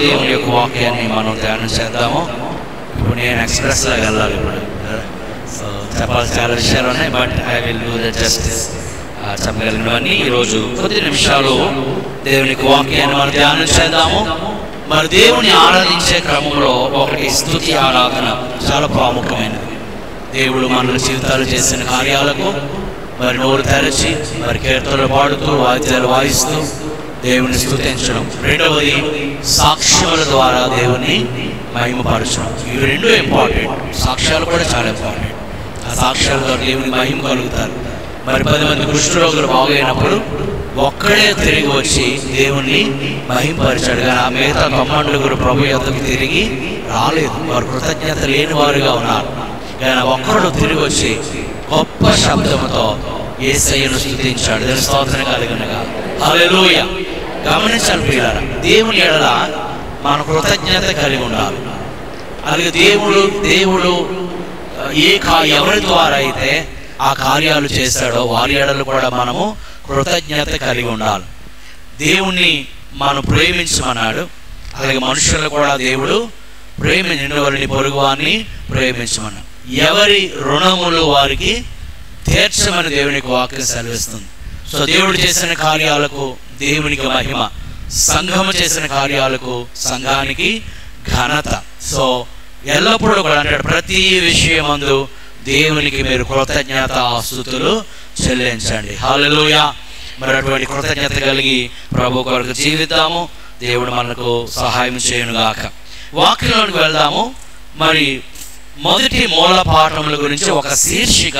దేవుని యొక్క వాక్యాన్ని మనం ధ్యానం చేద్దాము. ఇప్పుడు నేను ఎక్స్ప్రెస్లో వెళ్ళాలి. ఇప్పుడు సో చెప్పాల్సిన చాలా విషయాలు ఉన్నాయి, but I will do the justice. చెప్పగలిగినవన్నీ ఈరోజు కొద్ది నిమిషాలు దేవుని వాక్యాన్ని మనం ధ్యానం చేద్దాము. మరి దేవుని ఆరాధించే క్రమంలో ఒకటి స్తుతి ఆరాధన చాలా ప్రాముఖ్యమైనది. దేవుడు మన జీవితాలు చేసిన కార్యాలకు మరి నోరు తెరచి మరి కీర్తనలు పాడుతూ వాద్యాలు వాయిస్తూ దేవుని స్తుతించడం. రెండవది సాక్ష్యముల ద్వారా దేవుని మహిమపరచడం. ఇవి రెండు ఇంపార్టెంట్. సాక్ష్యాలు కూడా చాలా ఇంపార్టెంట్. ఆ సాక్ష్యాల ద్వారా దేవుని మహిమ కలుగుతారు. మరి 10 మంది కుష్ఠరోగులు బాగైనప్పుడు ఒక్కడే తిరిగి వచ్చి దేవుణ్ణి మహిమపరిచాడు. కానీ ఆ మిగతా 90 ప్రభు యొద్దకు తిరిగి రాలేదు. వారు కృతజ్ఞత లేని వారుగా ఉన్నారు. కానీ ఒక్కడు తిరిగి వచ్చి గొప్ప శబ్దముతో యేసయ్యను స్తుతించాడు. దేవుని స్తోత్రం కలుగునుగా. హల్లెలూయా. గమనించాలి ప్రియులారా, దేవుని ఎడల మన కృతజ్ఞత కలిగి ఉండాలి. అలాగే దేవుడు ఎవరి ద్వారా అయితే ఆ కార్యాలు చేశాడో వారి ఎడలు కూడా మనము కృతజ్ఞత కలిగి ఉండాలి. దేవుణ్ణి మనం ప్రేమించమన్నాడు. అలాగే మనుషులను కూడా దేవుడు నిన్ను వారిని పొరుగువాన్ని ప్రేమించమన్నాడు. ఎవరి రుణములు వారికి తీర్చమని దేవునికి వాక్యం సెలవిస్తుంది. సో దేవుడు చేసిన కార్యాలకు దేవునికి మహిమ, సంఘము చేసిన కార్యాలకు సంఘానికి ఘనత. సో ఎల్లప్పుడూ కూడా అంటాడు, ప్రతి విషయమందు దేవునికి మీరు కృతజ్ఞత స్తుతులు చెల్లించండి. హల్లెలూయా. మరి అటువంటి కృతజ్ఞత కలిగి ప్రభు కొరకు జీవిద్దాము. దేవుడు మనకు సహాయం చేయునుగాక. వాక్యంలోకి వెళ్దాము. మరి మొదటి మూల పాఠముల గురించి ఒక శీర్షిక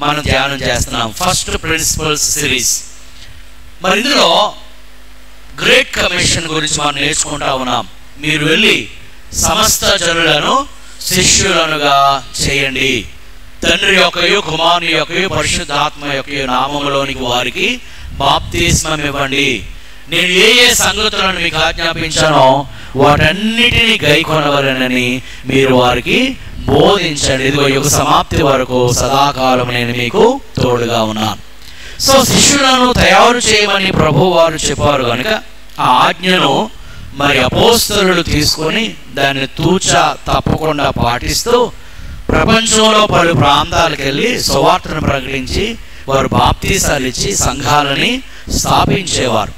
మనం ధ్యానం చేస్తున్నాం. First principles series. మరి ఇందులో గ్రేట్ కమిషన్ గురించి మనం నేర్చుకుంటా ఉన్నాం. మీరు వెళ్ళి సమస్త జనులను శిష్యులనుగా చేయండి, తండ్రి యొక్కయు కుమారుని యొక్కయు పరిశుద్ధాత్మ యొక్కయు నామములోనికి వారికి బాప్తిస్మం ఇవ్వండి. నేను ఏ సంగతులను మీకు ఆజ్ఞాపించానో వాటన్నిటినీ గైకొనవలెనని మీరు వారికి బోధించండి. ఇదిగో యుగ సమాప్తి వరకు సదాకాలం నేను మీకు తోడుగా ఉన్నాను. సో శిష్యులను తయారు చేయమని ప్రభు వారు చెప్పారు కనుక ఆ ఆజ్ఞను మరి అపోస్తలులు తీసుకొని దాన్ని తూచా తప్పకుండా పాటిస్తూ ప్రపంచంలో పలు ప్రాంతాలకు వెళ్ళి సువార్తను ప్రకటించి వారు బాప్తీసాలు ఇచ్చి సంఘాలని స్థాపించేవారు.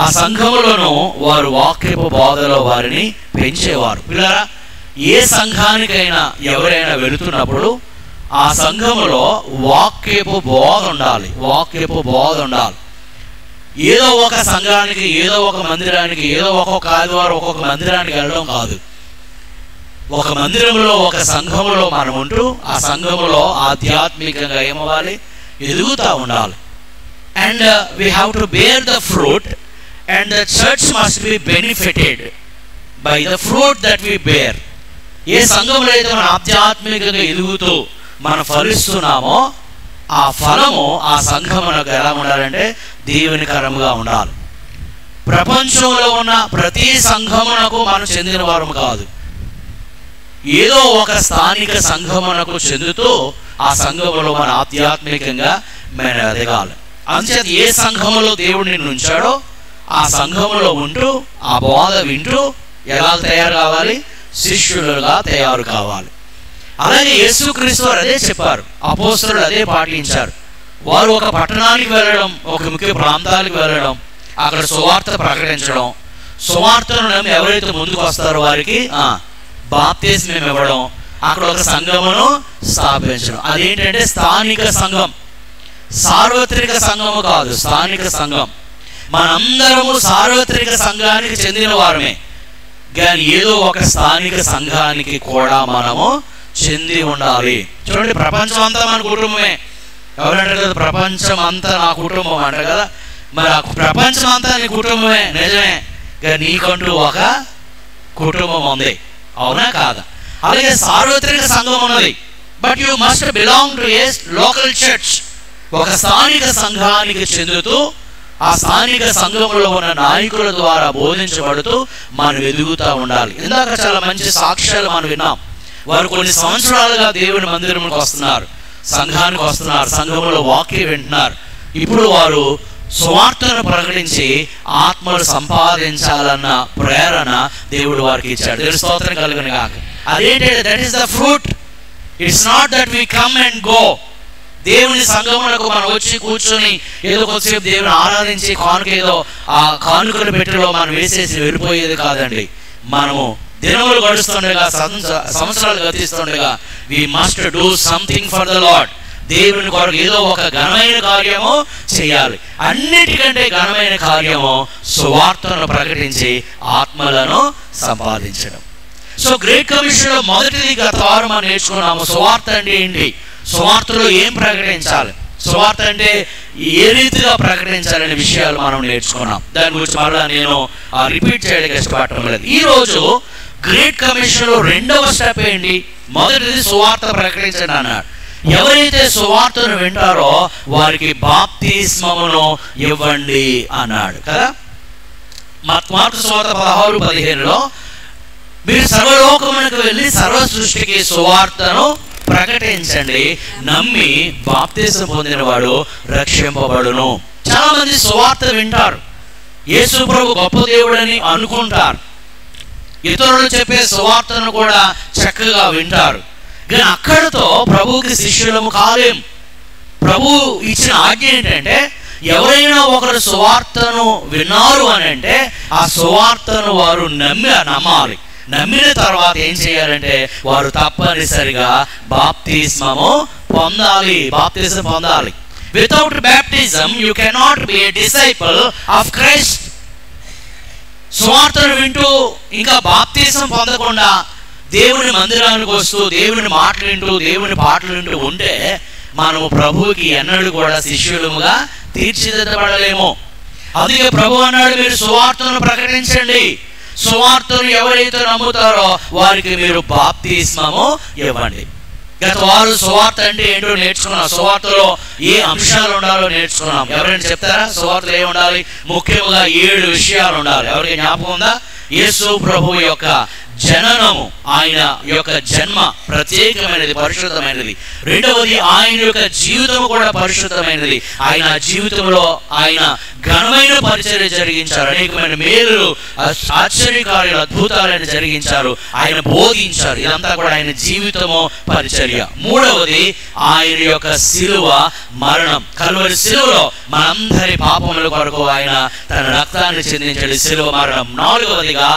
ఆ సంఘములను వారు వాక్యపు బోధలో వారిని పెంచేవారు. పిల్లరా, ఏ సంఘానికైనా ఎవరైనా వెళుతున్నప్పుడు ఆ సంఘములో వాక్యపు బోధ ఉండాలి. వాక్యపు బోధ ఉండాలి. ఏదో ఒక సంఘానికి, ఏదో ఒక మందిరానికి, ఏదో ఒక్కొక్క ఆదివారం ఒక్కొక్క మందిరానికి వెళ్ళడం కాదు. ఒక మందిరంలో, ఒక సంఘములో మనం ఉంటూ ఆ సంఘములో ఆధ్యాత్మికంగా ఏమవ్వాలి? ఎదుగుతూ ఉండాలి. And we have to bear the fruit and the church must be benefited by the fruit that we bear. ఏ సంఘంలో అయితే మనం ఆధ్యాత్మికంగా ఎదుగుతూ మనం ఫలిస్తున్నామో ఆ ఫలము ఆ సంఘమునకు ఎలా ఉండాలంటే దీవెనకరముగా ఉండాలి. ప్రపంచంలో ఉన్న ప్రతి సంఘమునకు మనం చెందిన వారము కాదు. ఏదో ఒక స్థానిక సంఘమునకు చెందుతూ ఆ సంఘములో మన ఆధ్యాత్మికంగా మనం ఎదగాలి. అందుచేత ఏ సంఘములో దేవుడు నిన్ను ఉంచాడో ఆ సంఘములో ఉంటూ ఆ బోధ వింటూ ఎలా తయారు కావాలి? శిష్యులుగా తయారు కావాలి. అలాగే యేసుక్రీస్తు వారు అదే చెప్పారు, అపోస్తలులు అదే పాటించారు. వారు ఒక పట్టణానికి వెళ్ళడం, ఒక ముఖ్య ప్రాంతాలకు వెళ్ళడం, అక్కడ సువార్త ప్రకటించడం, సువార్తను నమ్మి ఎవరైతే ముందుకు వస్తారో వారికి బాప్తిస్మం ఇవ్వడం, అక్కడ ఒక సంఘమును స్థాపించడం. అదేంటంటే స్థానిక సంఘం, సార్వత్రిక సంఘము కాదు, స్థానిక సంఘం. మనందరము సార్వత్రిక సంఘానికి చెందిన వారమే, కానీ ఏదో ఒక స్థానిక సంఘానికి కూడా మనము చెంది ఉండాలి. చూడండి, ప్రపంచం అంతా మన కుటుంబమే. ఎవరంటారు కదా, ప్రపంచం అంతా నా కుటుంబం అంట కదా. మరి ఆ ప్రపంచం అంతా నీ కుటుంబమే, నిజమే. కానీ నీకంటూ ఒక కుటుంబం ఉంది, అవునా కాదా? అలాగే సార్వత్రిక సంఘం ఉన్నది, but you must belong to A local church. ఒక స్థానిక సంఘానికి చెందుతూ ఆ స్థానిక సంఘంలో ఉన్న నాయకుల ద్వారా బోధించబడుతూ మనం ఎదుగుతూ ఉండాలి. ఇందాక చాలా మంచి సాక్ష్యాలు మనం విన్నాం. వారు కొన్ని సంవత్సరాలుగా దేవుని మందిరంకి వస్తున్నారు, సంఘానికి వస్తున్నారు, సంఘంలో వాక్యం వింటున్నారు. ఇప్పుడు వారు సువార్తను ప్రకటించి ఆత్మలు సంపాదించాలన్న ప్రేరణ దేవుడు వారికి ఇచ్చాడు. దేవుని స్తోత్రం కలుగును గాక. అదేంటి? That is the fruit. It's not that we come and go. దేవుని సంఘములకు మనం వచ్చి కూర్చొని ఏదో కొద్దిసేపు దేవుని ఆరాధించి కానుక ఏదో ఆ కానుకల పెట్టెలో మనం వేసేసి వెళ్ళిపోయేది కాదండి. మనము దినములు గడుస్తుండగా, సంవత్సరాలు గతిస్తుండగా we must do something for the lord. దేవుని కొరకు ఏదో ఒక ఘనమైన కార్యము చేయాలి. అన్నిటికంటే ఘనమైన కార్యము సువార్తను ప్రకటించి ఆత్మలను సంపాదించడం. సో గ్రేట్ కమిషన్ లో మొదటిది గత వారం మనం నేర్చుకున్నాము. సువార్త అంటే ఏంటి, సువార్తలో ఏం ప్రకటించాలి, సువార్త అంటే ఏ రీతిగా ప్రకటించాలనే విషయాలు మనం నేర్చుకున్నాం. దాని గురించి మళ్ళీ నేను రిపీట్ చేయడానికి ఇష్టపడటం లేదు. ఈ రోజు గ్రేట్ కమిషన్ లో రెండవ స్టెప్ ఏంటి? మొదటిది సువార్త ప్రకటించండి అన్నాడు. ఎవరైతే సువార్తను వింటారో వారికి బాప్తిస్మమును ఇవ్వండి అన్నాడు కదా. మార్కు సువార్త 16:15లో మీరు సర్వలోకమునకు వెళ్ళి సర్వ సృష్టికి సువార్తను ప్రకటించండి, నమ్మి బాప్తిసం పొందినవాడు రక్షింపబడును. చాలా మంది సువార్త వింటారు, యేసు ప్రభు గొప్ప దేవుడని అనుకుంటారు, ఇతరులు చెప్పే సువార్తను కూడా చక్కగా వింటారు. కానీ అక్కడితో ప్రభువుకి శిష్యులము కాలేం. ప్రభు ఇచ్చిన ఆజ్ఞ ఏంటంటే ఎవరైనా ఒకరు సువార్తను విన్నారు అని అంటే ఆ సువార్తను వారు నమ్మాలి. నమ్మిన తర్వాత ఏం చేయాలంటే వారు తప్పనిసరిగా బాప్తిస్మము పొందాలి, బాప్తిజం పొందాలి. Without baptism you cannot be A disciple of Christ. సువార్తను వింటూ ఇంకా బాప్తిజం పొందకుండా దేవుని మందిరానికి వస్తూ దేవుని మాటలు వింటూ దేవుని పాటలు వింటూ ఉంటే మనము ప్రభువుకి ఎన్నడూ కూడా శిష్యులముగా తీర్చిదిద్దబడలేము. అందుకే ప్రభు అన్నాడు, మీరు సువార్తను ప్రకటించండి, సువార్తను ఎవరైతే నమ్ముతారో వారికి మీరు బాప్తిస్మము ఇవ్వండి. గత వారు సువార్త అంటే ఏంటో నేర్చుకున్నాం. సువార్తలో ఏ అంశాలు ఉండాలో నేర్చుకున్నాం. ఎవరైనా చెప్తారా? సువార్తలో ఏ ఉండాలి? ముఖ్యంగా 7 విషయాలు ఉండాలి. ఎవరికి జ్ఞాపకం ఉందా? యేసు ప్రభు యొక్క జననము, ఆయన యొక్క జన్మ ప్రత్యేకమైనది, పరిశుద్ధమైనది. రెండవది ఆయన యొక్క జీవితం కూడా పరిశుద్ధమైనది. ఆయన జీవితంలో ఆయన ఘనమైన పరిచర్య జరిగించారు, అనేకమైన మేలులు ఆశ్చర్యకార్యాలు అద్భుతాలను జరిగించారు, ఆయన బోధించారు. ఇదంతా కూడా ఆయన జీవితము పరిచర్య. మూడవది ఆయన యొక్క శిలువ మరణం, కల్వరి శిలువలో మనందరి పాపముల కొరకు ఆయన తన రక్తాన్ని చెందించాడు, శిలువ మరణం. నాలుగవదిగా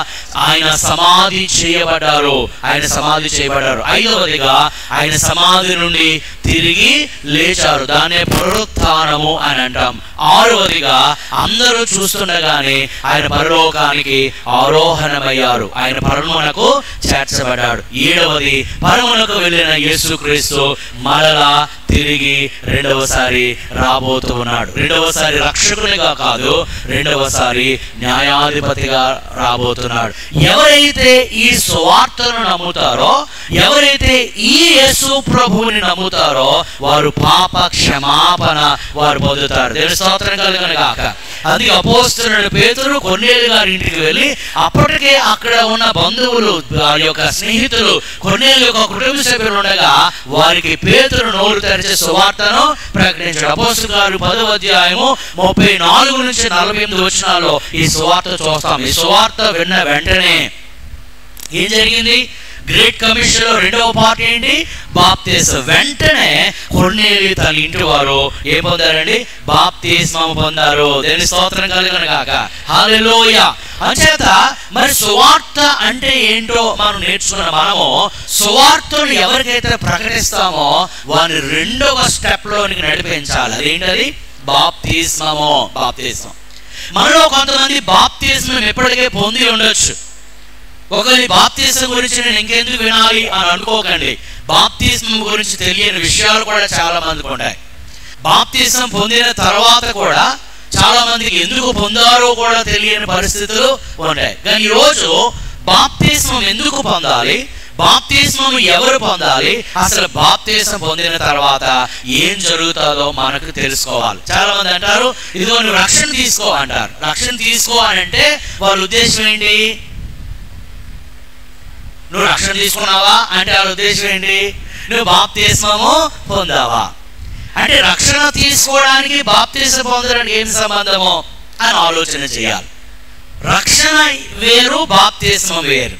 ఆయన సమాధి చేయబడ్డారు, ఆయన సమాధి చేయబడ్డారు. ఐదవదిగా ఆయన సమాధి నుండి తిరిగి లేచారు, దాన్నే పునరుత్థానము అని అంటాం. ఆరవదిగా అందరూ చూస్తుండగానే ఆయన పరలోకానికి ఆరోహణమయ్యారు, ఆయన పరమునకు చేర్చబడ్డాడు. ఏడవది పరమునకు వెళ్ళిన యేసుక్రీస్తు మరలా తిరిగి రెండవసారి రాబోతూ ఉన్నాడు. రెండవసారి రక్షకునిగా కాదు, రెండవసారి న్యాయాధిపతిగా రాబోతున్నాడు. ఎవరైతే ఈ సువార్తను నమ్ముతారో, ఎవరైతే ఈ యేసు ప్రభువుని నమ్ముతారో వారు పాప క్షమాపణ వారు పొందుతారు. దేవుని స్తోత్రం కలుగును గాక. అందుకే అపోస్తలుడైన పేతురు కొర్నేలు గారి ఇంటికి వెళ్ళి అప్పటికే అక్కడ ఉన్న బంధువులు, వారి యొక్క స్నేహితులు, కొర్నేలు యొక్క కుటుంబ సభ్యులు ఉండగా వారికి పేతురు నోరు తెరిచే సువార్తను ప్రకటించాడు. అపోస్తలుల గారు 10వ అధ్యాయము 34 నుంచి 48 వచనాల్లో ఈ సువార్త చూస్తాం. ఈ సువార్త విన్న వెంటనే ఏం జరిగింది? గ్రేట్ కమిషన్ లో రెండవ పార్ట్ ఏంటి? బాప్తిసం. వెంటనే కొర్నేలి తన ఇంటి వారు ఏం పొందారండి? బాప్తిస్మం పొందారు. దేవుని స్తోత్రం కలుగును గాక. హల్లెలూయా. అంచేత మరి సువార్త అంటే ఏంటో మనం నేర్చుకున్న మనము సువార్తను ఎవరికైతే ప్రకటిస్తామో వారిని రెండవ స్టెప్ లోనికి నడిపించాలి. అదేంటది? బాప్తిస్మము. బాప్తిస్మం. మనలో కొంతమంది బాప్తిస్మం ఎప్పటికే పొంది ఉండొచ్చు. ఒకరి బాప్తిసం గురించి నేను ఇంకెందుకు వినాలి అని అనుకోకండి. బాప్తిసం గురించి తెలియని విషయాలు కూడా చాలా మందికి ఉంటాయి. బాప్తిసం పొందిన తర్వాత కూడా చాలా మందికి ఎందుకు పొందారో కూడా తెలియని పరిస్థితులు ఉంటాయి. కానీ ఈరోజు బాప్తిసం ఎందుకు పొందాలి, బాప్తిస్మం ఎవరు పొందాలి, అసలు బాప్తిసం పొందిన తర్వాత ఏం జరుగుతుందో మనకు తెలుసుకోవాలి. చాలా మంది అంటారు, ఇదిగో నువ్వు రక్షణ తీసుకో అంటారు. రక్షణ తీసుకో అని అంటే వాళ్ళ ఉద్దేశం ఏంటి? నువ్వు రక్షణ తీసుకున్నావా అంటే వాళ్ళ ఉద్దేశం ఏంటి? నువ్వు బాప్తిస్మము పొందావా? అంటే రక్షణ తీసుకోవడానికి బాప్తిసం పొందడానికి ఏం సంబంధమో అని ఆలోచన చేయాలి. రక్షణ వేరు, బాప్తిసం వేరు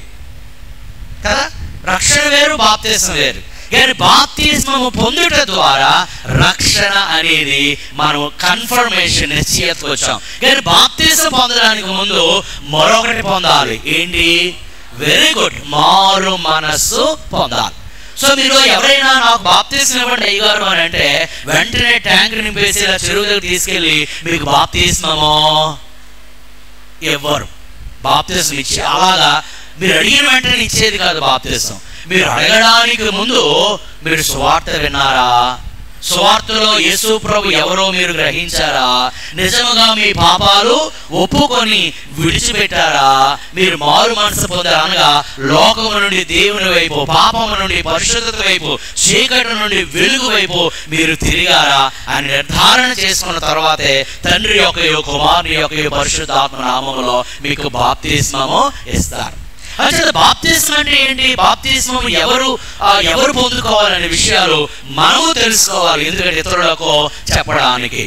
కదా. రక్షణ వేరు, బాప్తిసం వేరు. కానీ బాప్తిస్మము పొందుట ద్వారా రక్షణ అనేది మనం కన్ఫర్మేషన్ నిశ్చయతకు వచ్చాం. కానీ బాప్తిసం పొందడానికి ముందు మరొకటి పొందాలి. ఏంటి? వెరీ గుడ్, మారు మనస్సు పొందాలి. సో మీరు ఎవరైనా నాకు బాప్తిసం ఇవ్వండి అయ్యగారు అని అంటే వెంటనే ట్యాంక్ నింపేసి ఇలా చెరువు దగ్గర తీసుకెళ్ళి మీకు బాప్తిస్మమో ఇవ్వరు. బాప్తిసం ఇచ్చి అలాగా మీరు అడిగిన వెంటనే ఇచ్చేది కాదు బాప్తిసం. మీరు అడగడానికి ముందు మీరు సువార్త విన్నారా? సువార్తలో యేసు ప్రభు ఎవరో మీరు గ్రహించారా? నిజముగా మీ పాపాలు ఒప్పుకొని విడిచిపెట్టారా? మీరు మారు మనసు పొందారు అనగా లోకము నుండి దేవుని వైపు, పాపము నుండి పరిశుద్ధత వైపు, చీకటి నుండి వెలుగు వైపు మీరు తిరిగారా అని నిర్ధారణ చేసుకున్న తర్వాతే తండ్రి యొక్క కుమారుని యొక్క పరిశుద్ధాత్మ నామములో మీకు బాప్తిస్మము ఇస్తారు. అంటే బాప్తిస్మం అంటే ఏంటి? బాప్తిస్మం ఎవరు పొందుకోవాలనే విషయాలు మనము తెలుసుకోవాలి. ఎందుకంటే ఇతరులకు చెప్పడానికి,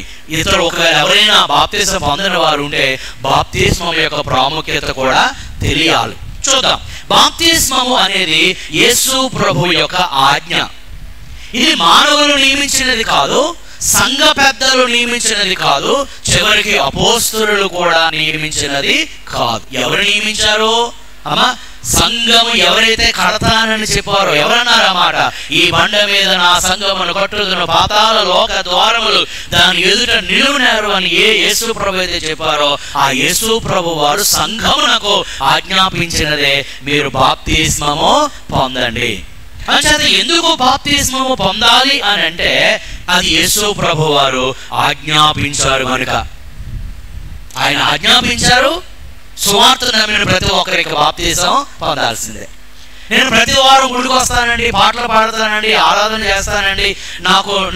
ఒకవేళ ఎవరైనా బాప్తిస్మం పొందిన వారు ఉంటే బాప్తిస్మం యొక్క ప్రాముఖ్యత కూడా తెలియాలి. చూద్దాం. బాప్తిస్మము అనేది యేసు ప్రభు యొక్క ఆజ్ఞ. ఇది మానవులు నియమించినది కాదు, సంఘ పెద్దలు నియమించినది కాదు, చివరికి అపోస్తలులు కూడా నియమించినది కాదు. ఎవరు నియమించారు? అమ్మా, సంఘము ఎవరైతే కడతానని చెప్పారో, ఎవరన్నారు ఆ మాట? ఈ బండ మీద నా సంఘమును కట్టుదును, పాతాళ లోక ద్వారములు దాని ఎదుట నిలువునారు అని యేసు ప్రభు అయితే చెప్పారో ఆ యేసు ప్రభు వారు సంఘమునకు ఆజ్ఞాపించినదే మీరు బాప్తిస్మము పొందండి. అంటే ఎందుకు బాప్తిస్మము పొందాలి అని అంటే అది యేసు ప్రభు వారు ఆజ్ఞాపించారు కనుక. ఆయన ఆజ్ఞాపించారు. సువార్త నమ్మిన ప్రతి ఒక్కరికి బాప్తిసం పొందాల్సిందే. నేను ప్రతి వారం గుడికి వస్తానండి, పాటలు పాడతానండి, ఆరాధన చేస్తానండి,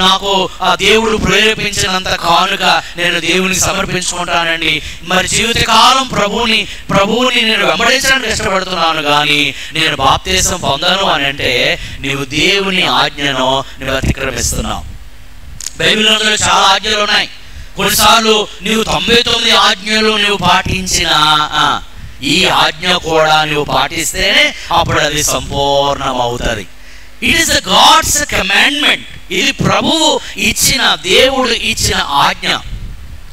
నాకు ఆ దేవుడు ప్రేరేపించినంత కానుక నేను దేవునికి సమర్పించుకుంటానండి, మరి జీవితకాలం ప్రభువుని నేను వెంబడించడానికి ఇష్టపడుతున్నాను, కానీ నేను బాప్తిసం పొందను అని అంటే నీవు దేవుని ఆజ్ఞను నువ్వు అతిక్రమిస్తున్నావు. బైబిల్లో చాలా ఆజ్ఞలు ఉన్నాయి. కొన్నిసార్లు నీవు 99 ఆజ్ఞలు నువ్వు పాటించిన ఈ ఆజ్ఞ కూడా నువ్వు పాటిస్తేనే అప్పుడు అది సంపూర్ణమవుతుంది. It is the God's commandment. ఇది ప్రభువు ఇచ్చిన, దేవుడు ఇచ్చిన ఆజ్ఞ.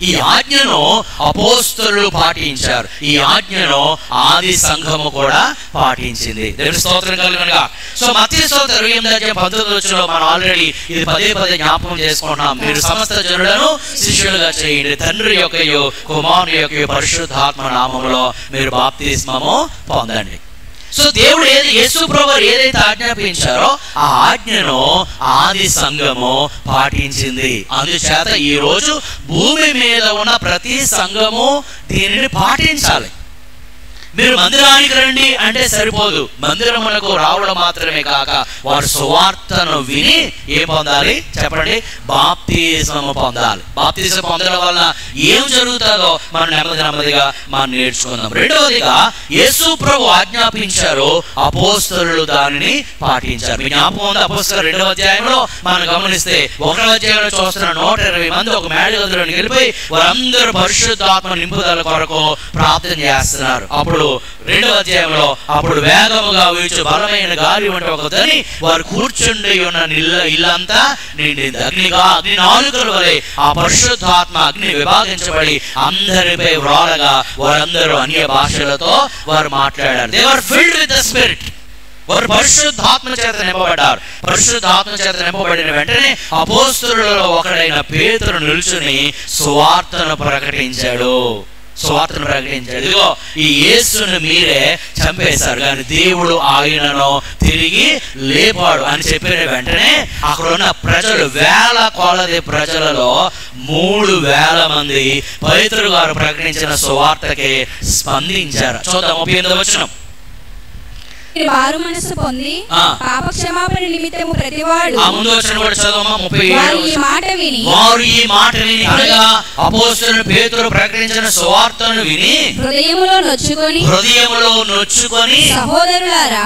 ఈ ఆజ్ఞను అపోస్తలులు పాటించారు. ఈ ఆజ్ఞను ఆది సంఘము కూడా పాటించింది. దేవుని స్తోత్రం కలుగునుగా. సో మత్తయి సువార్త 28:19 మనం ఆల్రెడీ ఇది పదే జ్ఞాపకం చేసుకుంటున్నాం. మీరు సమస్త జనులను శిష్యులుగా చేయండి, తండ్రి యొక్కయు కుమారుని యొక్కయు పరిశుద్ధాత్మ నామములో మీరు బాప్తిస్మము పొందండి. సో దేవుడు యేసు ప్రభువు ఏదైతే ఆజ్ఞాపించారో ఆ ఆజ్ఞను ఆది సంఘము పాటించింది. అందుచేత ఈ రోజు భూమి మీద ఉన్న ప్రతి సంఘము దీనిని పాటించాలి. మీరు మందిరానికి రండి అంటే సరిపోదు. మందిరములకు రావడం మాత్రమే కాక వారు సువార్తను విని ఏం పొందాలి చెప్పండి? బాప్తిస్మము పొందాలి. బాప్తిస్మం పొందడం వల్ల ఏం జరుగుతుందో మనం నెమ్మదిగా మనం నేర్చుకుందాం. రెండవదిగా యేసు ప్రభు ఆజ్ఞాపించారు, అపోస్తలులు దానిని పాటించారు. మీ జ్ఞాపకం ఉంది, అపోస్తలుల 2వ అధ్యాయంలో మనం గమనిస్తే 1వ అధ్యాయంలో చూస్తున్న 120 మంది ఒక మేడ గదిలోకి వెళ్ళిపోయి వారందరూ పరిశుద్ధాత్మ నింపుదల కొరకు ప్రార్థన చేస్తున్నారు. అప్పుడు 2వ అధ్యాయంలో అప్పుడు వేగముగా వీచు బలమైన గాలి వంటి ఒక ధ్వని వారు కూర్చుండి ఉన్న ఇల్లంతా నిండింది. అగ్ని నాలుకల వలె ఆ పరిశుద్ధాత్మ అగ్ని విభాగించబడి అందరిపై వ్రాలగా వారందరూ అన్య భాషలతో వారు మాట్లాడారు. They were filled with the spirit. వారు పరిశుద్ధాత్మ చేత నింపబడ్డారు. పరిశుద్ధాత్మ చేత నింపబడిన వెంటనే అపోస్తలులలో ఒకడైన పేతురు నిల్చుని సువార్తను ప్రకటించాడు. ఇదిగో ఈ యేసును మీరే చంపేశారు, కానీ దేవుడు ఆయనను తిరిగి లేపాడు అని చెప్పిన వెంటనే అక్కడ ఉన్న ప్రజలు, వేల కొలది ప్రజలలో 3,000 మంది పేతురు గారు ప్రకటించిన సువార్తకి స్పందించారు. చూద్దాం 38వ వచనం. మారు మనసు పొంది పాప క్షమాపణ నిమిత్తము ప్రతివాడు వారు ఈ మాట విని అనగా అపోస్తలులు పేతురు ప్రకటించిన సువార్తను విని హృదయములో నొచ్చుకొని సహోదరులారా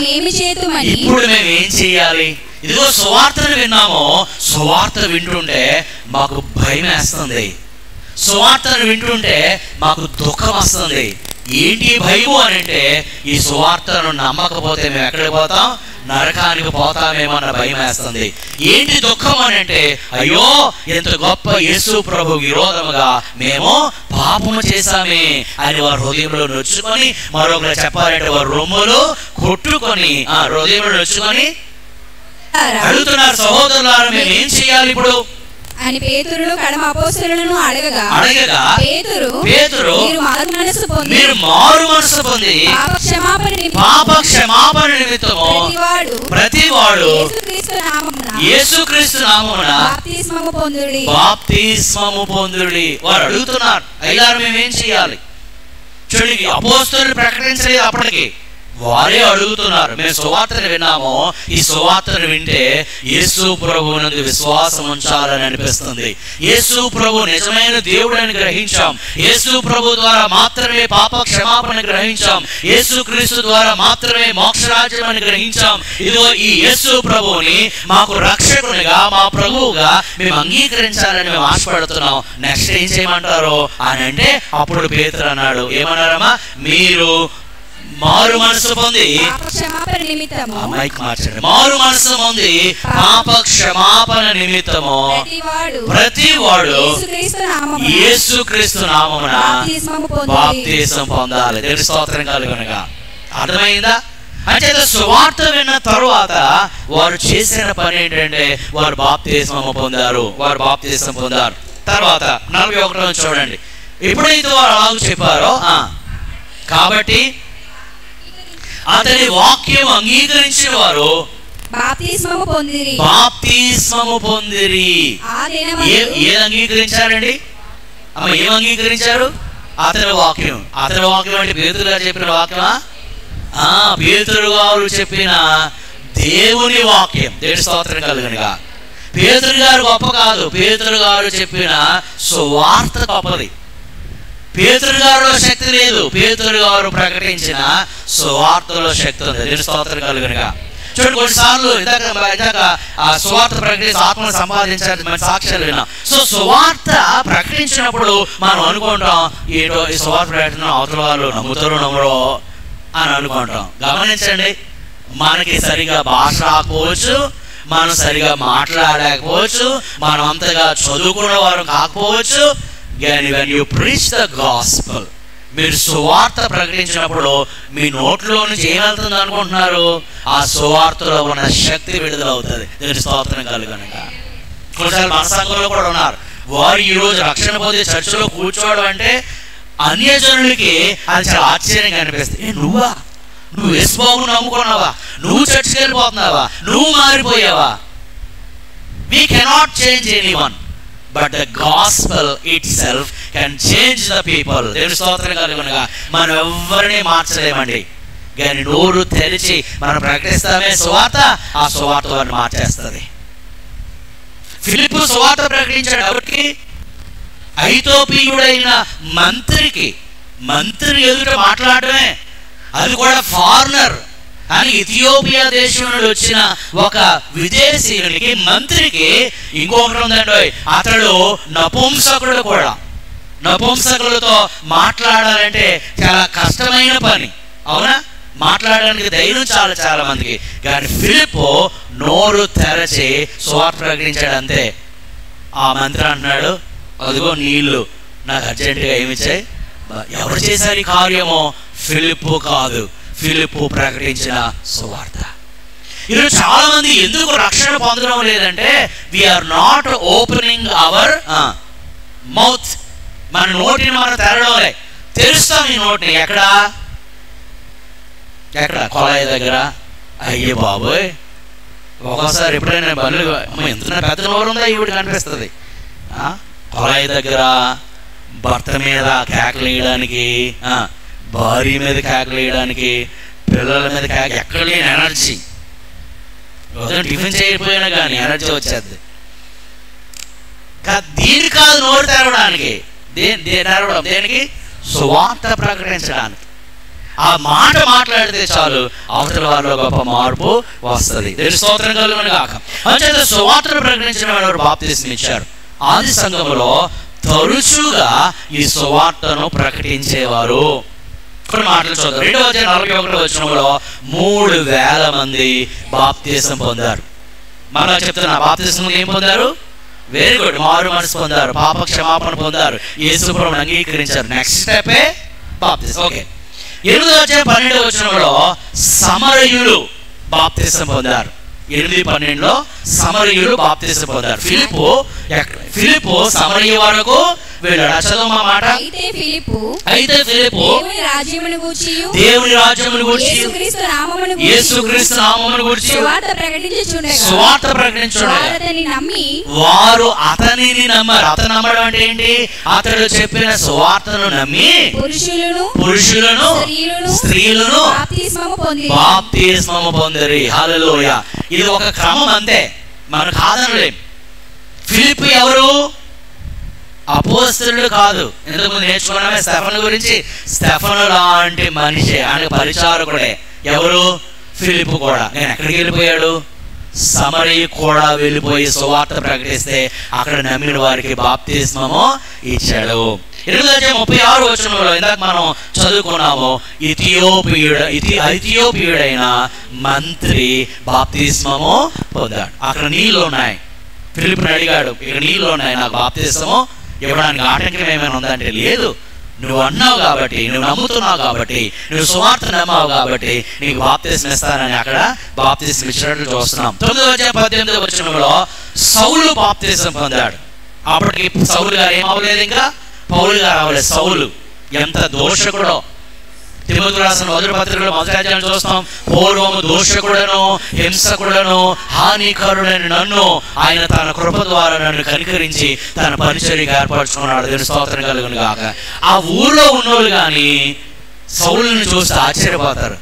మేమేమి చేతుమని. ఇప్పుడు మేము ఏం చేయాలి? ఇదిగో సువార్తను విన్నాము, సువార్త వింటుంటే మాకు భయం వేస్తుంది, సువార్తను వింటుంటే మాకు దుఃఖం వస్తుంది. ఏంటి భయము అని అంటే, ఈ సువార్తను నమ్మకపోతే మేము ఎక్కడికి పోతాం? నరకానికి పోతామేమన్న భయం వేస్తుంది. ఏంటి దుఃఖం అని అంటే, అయ్యో ఎంత గొప్ప యేసు ప్రభు విరోధముగా మేము పాపము చేశామే అని వారు హృదయంలో నొచ్చుకొని, మరొకరు చెప్పాలంటే వారు రొమ్ములు కొట్టుకొని హృదయంలో నొచ్చుకొని అడుగుతున్నారు, సహోదరులారా మేము ఏం చేయాలి ఇప్పుడు అని పేతురును కడమ అపోస్తలులను అడగగా పేతురు మీరు మారు మనసు పొంది పాప క్షమాపణ నిమిత్తము ప్రతివాడు యేసుక్రీస్తు నామమున బాప్తిస్మము పొందుడి. వారు అడుగుతున్నారు, అయ్యారు మేమేం చేయాలి? చూడండి, అపోస్తలులు ప్రకటించలేదు అప్పటికి, వారే అడుగుతున్నారు. మేము సువార్తను విన్నాము, ఈ సువార్తను వింటే యేసు ప్రభువునందు విశ్వాసం ఉంచాలని అనిపిస్తుంది. యేసు ప్రభు నిజమైన దేవుడని గ్రహించాం, యేసు ప్రభు ద్వారా మాత్రమే పాప క్షమాపణ గ్రహించాం, యేసు క్రీస్తు ద్వారా మాత్రమే మోక్షరాజ్యం అని గ్రహించాం. ఇదిగో ఈ యేసు ప్రభువుని మాకు రక్షకునిగా, మా ప్రభువుగా మేము అంగీకరించాలని మేము ఆశపడుతున్నాం. నెక్స్ట్ ఏం చేయమంటారు అని అంటే, అప్పుడు పేతురు అన్నాడు, ఏమన్నారమ్మా? మీరు మారు మనసు పొంది మారు మనసు పొంది పాప క్షమాపణ నిమిత్తము ప్రతివాడు యేసుక్రీస్తు నామమున బాప్తిసం పొందాలి. దేవుని స్తోత్రం కలుగునుగా. అర్థమైందా? అంటే సువార్త విన్న తరువాత వారు చేసిన పని ఏంటంటే, వారు బాప్తిస్మము పొందారు, వారు బాప్తిసం పొందారు. తర్వాత 41 చూడండి, ఎప్పుడైతే వారు అలాగ చెప్పారో, కాబట్టి అతని వాక్యం అంగీకరించిన వారు బాప్తిస్మము పొందిరి. ఏది అంగీకరించారండి? ఏం అంగీకరించారు? అతని వాక్యం. అతని వాక్యం అంటే పేతురు గారు చెప్పిన వాక్యమా? పేతురు గారు చెప్పిన దేవుని వాక్యం. దేవుని స్తోత్రం కలుగునుగా. పేతురు గారు గొప్ప కాదు, పేతురు గారు చెప్పిన సువార్త గొప్పది. పేతురు గారిలో శక్తి లేదు, పేతురు గారు ప్రకటించిన సువార్తలో శక్తి ఉంది. దేవుని స్తోత్రం కలుగునుగా. చూడండి, కొన్నిసార్లు ఇందాక ఆ సువార్త ప్రకటించి ఆత్మను సంపాదించాలని మన సాక్ష్యాలు విన్నాం. సో సువార్త ప్రకటించినప్పుడు మనం అనుకుంటాం, ఏంటో ఈ సువార్త ప్రకటన అవతల వాళ్ళు నమ్ముతారో నమ్మరో అని అనుకుంటాం. గమనించండి, మనకి సరిగా భాష రాకపోవచ్చు, మనం సరిగా మాట్లాడకపోవచ్చు, మనం అంతగా చదువుకున్న వారు కాకపోవచ్చు. When you preach the gospel, మీరు సువార్త ప్రకటించినప్పుడు మీ నోట్లో నుంచి ఏమవుతుంది అనుకుంటున్నారు? ఆ సువార్తలో ఉన్న శక్తి విడుదలవుతుంది. దేవుని స్తోత్రం కలుగునుగా. కొన్నిసార్లు మన సంఘంలో కూడా ఉన్నారు, వారు ఈ రోజు రక్షణ పొంది చర్చిలో కూర్చోవడం అంటే అన్యజనులకి అది చాలా ఆశ్చర్యంగా అనిపిస్తుంది. నువ్వు యేసుబాబును నమ్ముకున్నావా? నువ్వు చర్చికి వెళ్ళిపోతున్నావా? నువ్వు మారిపోయావా? We cannot change anyone, but the gospel itself can change the people. దేవుని స్తోత్రం కలుగునుగా. మనం ఎవరిని మార్చలేమండి, కానీ నోరు తెరిచి మనం ప్రకటిస్తామే సువార్త, ఆ సువార్త వారిని మార్చేస్తుంది. ఫిలిప్పు సువార్త ప్రకటించాడు ఎవరికి? ఐథోపియుడైన మంత్రి ఎదుట మాట్లాడమే, అది కూడా ఫారినర్ అని ఇథియోపియా దేశం నుండి వచ్చిన ఒక విదేశీయునికి, మంత్రికి. ఇంకొకటి ఉందండి, అతడు నపుంసకుడు కూడా. నపుంసకులతో మాట్లాడాలంటే చాలా కష్టమైన పని, అవునా? మాట్లాడడానికి ధైర్యం చాలా మందికి. కానీ ఫిలిప్పు నోరు తెరచి సువార్త ప్రకటించాడు అంతే. ఆ మంత్రి అంటున్నాడు, అదిగో నీళ్లు నాకు అర్జెంటుగా ఏమిచ్చాయి. ఎవరు చేశారు ఈ కార్యమో? ఫిలిప్పు కాదు, ఫిలిప్పు ప్రకటించిన సువార్త. ఈరోజు చాలా మంది ఎందుకు రక్షణ పొందడం లేదంటే, we are not opening our mouth. మన నోటిని మనం తెరడంలే. తెరుస్తాం ఈ నోటిని ఎక్కడ? కొలాయి దగ్గర. అయ్యే బాబోయ్, ఒక్కోసారి ఎప్పుడైనా బళ్ళు ఎంత పెద్ద నోరు ఉందా ఈవిడికి అనిపిస్తుంది. కొలాయి దగ్గర భర్త మీద కేకలు వేయడానికి, భార్య మీద కేకలు వేయడానికి, పిల్లల మీద ఎక్కడ లేని ఎనర్జీ. ఉదయం టిఫిన్ చేయకపోయినా కానీ ఎనర్జీ వచ్చేది. దీని కాదు నోరు తెరవడానికి. తెరవడం దేనికి? సువార్త ప్రకటించడానికి. ఆ మాట మాట్లాడితే చాలు అవతల వారిలో గొప్ప మార్పు వస్తుంది. దేవుని స్తోత్రం కలుగును గాక. అంచేత సువార్తను ప్రకటించిన వారు బాప్తిస్మం ఇచ్చారు. ఆది సంఘములో తరచుగా ఈ సువార్తను ప్రకటించేవారు. కొన్ని మాటలు చూద్దాం. 2:41 3,000 మంది బాప్తిస్మం పొందారు. మళ్ళా చెప్తున్నా, బాప్తిస్మం ఏం పొందారు? వెరీ గుడ్, మారు మనసు పొందారు, పాప క్షమాపణ పొందారు, యేసు ప్రభువుని అంగీకరించారు. నెక్స్ట్ స్టెపే బాప్తిస్మం. ఓకే, 8:12 సమరయులు బాప్తిస్మం పొందారు. 8:12 సమరయులు బాప్తిస్మం పొందారు. ఫిలిప్పు సమరయ వరకు వెళ్ళాడు. చదవమా మాట. అయితే ఫిలిప్పు దేవుని రాజ్యమును గూర్చి యేసుక్రీస్తు నామమును గూర్చి సువార్త ప్రకటించుచుండగా వారు అతనిని నమ్మారు. అతను నమ్మడం అంటే ఏంటి? అతడు చెప్పిన సువార్తను నమ్మి పురుషులను స్త్రీలను బాప్తిస్మము పొందిరి. హల్లెలూయా. ఇది ఒక క్రమం అంతే, మనం కాదనలేం. ఫిలిప్పు ఎవరు? అపోస్తలుడు కాదు. ఇంతకుముందు నేర్చుకున్నామే స్టెఫను గురించి. స్టెఫను లాంటి మనిషి, ఆయన పరిచారకుడే. ఎవరు? ఫిలిప్పు కూడా. నేను ఎక్కడికి వెళ్ళిపోయాడు? సమరయ కూడా వెళ్ళిపోయి సువార్త ప్రకటిస్తే అక్కడ నమ్మిన వారికి బాప్తిస్మము ఇచ్చాడు. 8:36 ఇందాక మనం చదువుకున్నాము, ఐథియోపియుడైన మంత్రి బాప్తిస్మము పొందాడు. అక్కడ నీళ్ళు ఉన్నాయి. ఫిలిప్పుని అడిగాడు, ఇక్కడ నీళ్ళు ఉన్నాయి, నాకు బాప్తిస్మము ఇవ్వడానికి ఆటంకం ఏమైనా ఉందంటే లేదు, నువ్వు అన్నావు కాబట్టి, నువ్వు నమ్ముతున్నావు కాబట్టి, నువ్వు సువార్త నమ్మావు కాబట్టి నీకు బాప్తిస్మం ఇస్తానని అక్కడ బాప్తిస్మం ఇచ్చినట్లు చూస్తున్నాం. 9:18 సౌలు బాప్తిస్మం పొందాడు. అప్పటికి సౌలు గారు ఏమవ్వలేదు, ఇంకా పౌలు గారు అవ్వలేదు. సౌలు ఎంత దోషకుడో తిమోతి రాసిన మొదటి పత్రికలో 1వ అధ్యాయం చూస్తాం. పూర్వము దోషకుడను హింసకుడను హానికరుడని నన్ను ఆయన తన కృప ద్వారా నన్ను కనికరించి తన పరిచర్యకు ఏర్పరచుకున్నాడు. దేవుని స్తోత్రం కలుగును గాక. ఆ ఊర్లో ఉన్నోళ్ళు కానీ సౌలుని చూస్తే ఆశ్చర్యపోతారు.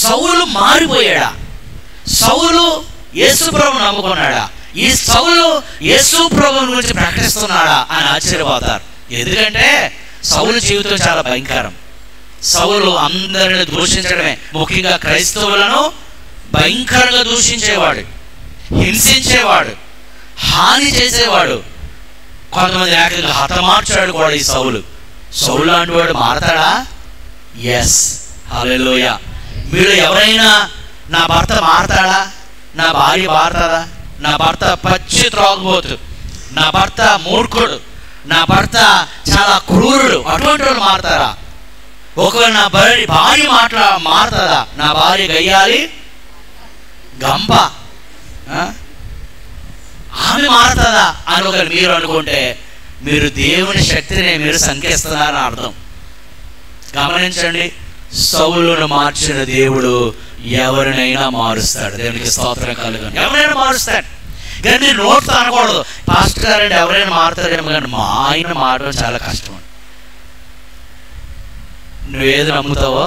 సౌలు మారిపోయాడా? సౌలు యేసు ప్రభువును నమ్ముకున్నాడా? ఈ సౌలు యేసు ప్రభువుని గురించి ప్రకటిస్తున్నాడా అని ఆశ్చర్యపోతారు. ఎందుకంటే సౌలు జీవితం చాలా భయంకరం. సౌలు అందరిని దూషించడమే, ముఖ్యంగా క్రైస్తవులను భయంకరంగా దూషించేవాడు, హింసించేవాడు, హాని చేసేవాడు. కొంతమంది ఏకంగా హతమార్చాడు కూడా ఈ సౌలు. సౌలు లాంటి వాడు మారతాడా? ఎస్, హల్లెలూయా. మీరు ఎవరైనా నా భర్త మారతాడా, నా భార్య మారతాడా, నా భర్త పచ్చి త్రాగుబోతు, నా భర్త మూర్ఖుడు, నా భర్త చాలా క్రూరుడు, అటువంటి వాళ్ళు మారతారా? ఒకవేళ నా భార్య మారుతుందా? నా భార్య గయ్యాలి గంప, ఆమె మారుతుందా అని ఒకరు మీరు అనుకుంటే మీరు దేవుని శక్తిని మీరు సంకేస్తున్నారని అర్థం. గమనించండి, సౌలును మార్చిన దేవుడు ఎవరినైనా మారుస్తాడు. దేవునికి స్తోత్రం కలుగును. ఎవరైనా మారుస్తాడు, కానీ మీరు నోట్తో అనకూడదు, పాస్టర్ గారండి ఎవరైనా మారుతారేమో, కానీ మా ఆయన మారడం చాలా కష్టం. నువ్వేది నమ్ముతావో,